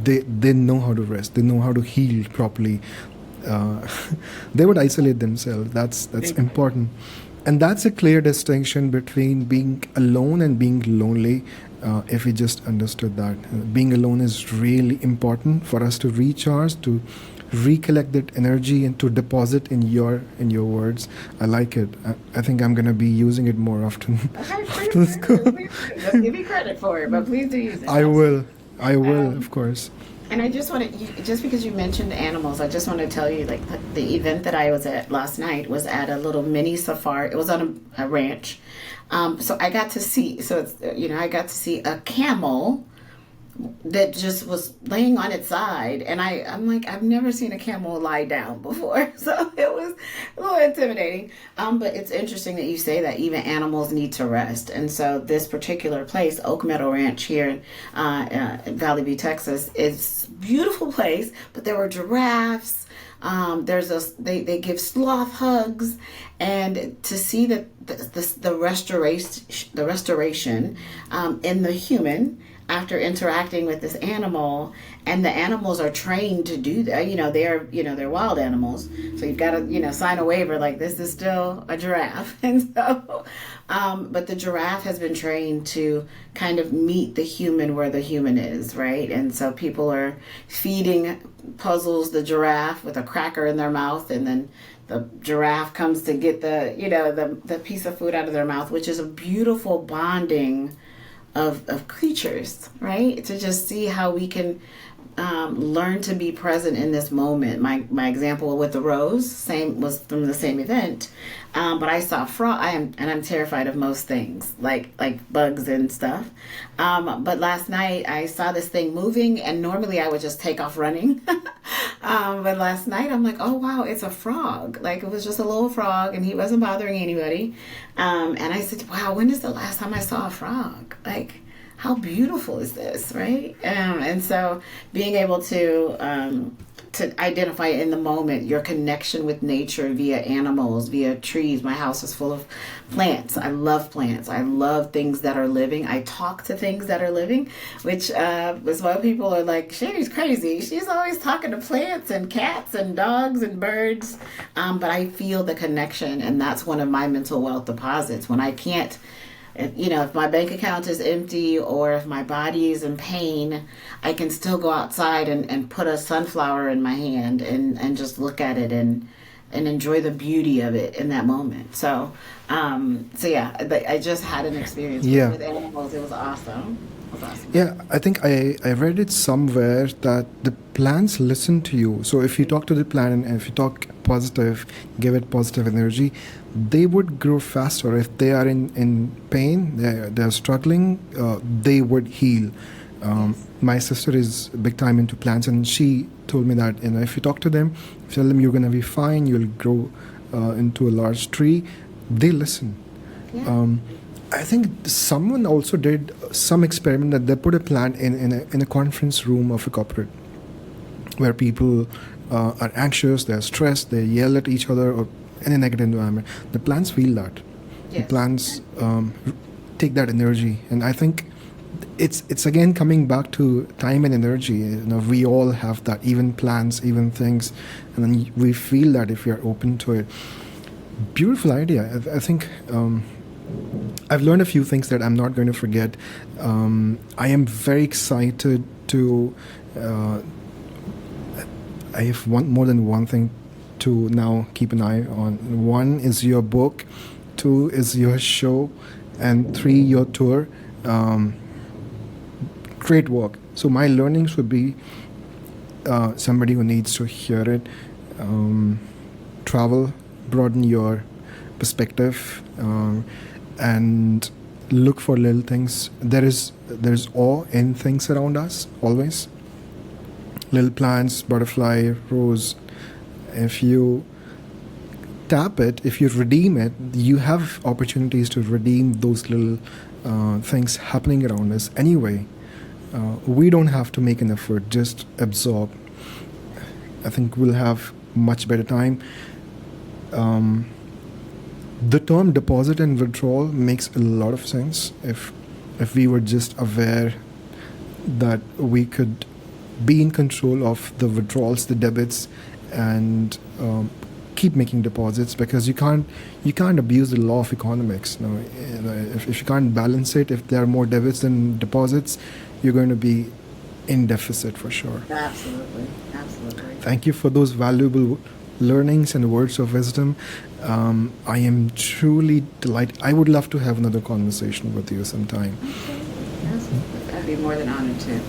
They know how to rest, they know how to heal properly. They would isolate themselves. That's important. And that's a clear distinction between being alone and being lonely. If we just understood that being alone is really important for us to recharge, to recollect that energy, and to deposit in your words. I like it. I think I'm going to be using it more often. Okay, please do. Let's give you credit for it, but please do use it. I will, of course. And I just want to, just because you mentioned animals, I just want to tell you, like, the event that I was at last night was at a little mini safari. It was on a ranch. So I got to see, I got to see a camel that just was laying on its side, and I'm like, I've never seen a camel lie down before, so it was a little intimidating. But it's interesting that you say that even animals need to rest, and so this particular place, Oak Meadow Ranch here in Valley View, Texas, is a beautiful place. But there were giraffes. They give sloth hugs, and to see that the restoration in the human after interacting with this animal, and the animals are trained to do that. They're wild animals, so you've got to sign a waiver like this is still a giraffe, and so but the giraffe has been trained to kind of meet the human where the human is, right? And so people are feeding puzzles the giraffe with a cracker in their mouth, and then the giraffe comes to get the piece of food out of their mouth, which is a beautiful bonding of creatures, right? To just see how we can learn to be present in this moment. My example with the rose same was from the same event, but I saw frog. I'm terrified of most things like bugs and stuff. But last night I saw this thing moving, and normally I would just take off running. But last night I'm like, oh wow, it's a frog. Like it was just a little frog, and he wasn't bothering anybody. And I said, wow, when is the last time I saw a frog? Like how beautiful is this, right? And so being able to identify in the moment your connection with nature via animals, via trees. My house is full of plants. I love plants. I love things that are living. I talk to things that are living, which is why people are like, Sherry's crazy. She's always talking to plants and cats and dogs and birds. But I feel the connection, and that's one of my mental wealth deposits. When I can't, if my bank account is empty or if my body is in pain, I can still go outside and put a sunflower in my hand and just look at it and enjoy the beauty of it in that moment. So yeah, I just had an experience with animals. It was awesome. Yeah, I think I read it somewhere that the plants listen to you. So if you talk to the plant and if you talk positive, give it positive energy, they would grow faster. If they are in pain, they're struggling, they would heal. My sister is big time into plants, and she told me that if you talk to them, tell them you're going to be fine, you'll grow into a large tree, they listen. Yeah. I think someone also did some experiment that they put a plant in a conference room of a corporate where people are anxious, they're stressed, they yell at each other or in a negative environment. The plants feel that. Yes. The plants take that energy, and I think it's again coming back to time and energy. We all have that, even plants, even things, and then we feel that if we are open to it. Beautiful idea. I think. I've learned a few things that I'm not going to forget. I am very excited to. I have more than one thing to now keep an eye on. One is your book, two is your show, and three your tour. Great work. So my learnings would be somebody who needs to hear it. Travel, broaden your perspective. And look for little things. There's awe in things around us always. Little plants, butterfly, rose. If you tap it, if you redeem it, you have opportunities to redeem those little things happening around us anyway. We don't have to make an effort, just absorb. I think we'll have much better time. The term deposit and withdrawal makes a lot of sense if we were just aware that we could be in control of the withdrawals, the debits, and keep making deposits, because you can't abuse the law of economics. If you can't balance it, if there are more debits than deposits, you're going to be in deficit for sure. Absolutely. Thank you for those valuable learnings and words of wisdom. I am truly delighted. I would love to have another conversation with you sometime. Okay. Yes, I'd be more than honored to.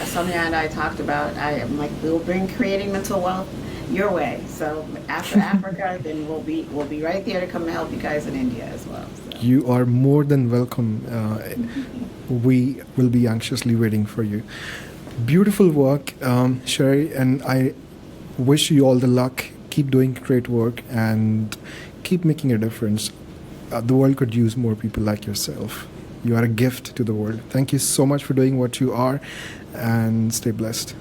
Sonia and I talked about, I'm like, we'll bring creating mental wealth your way. So after Africa, then we'll be right there to come and help you guys in India as well. So. You are more than welcome. We will be anxiously waiting for you. Beautiful work, Sherry, and I wish you all the luck. Keep doing great work and keep making a difference. The world could use more people like yourself. You are a gift to the world. Thank you so much for doing what you are, and stay blessed.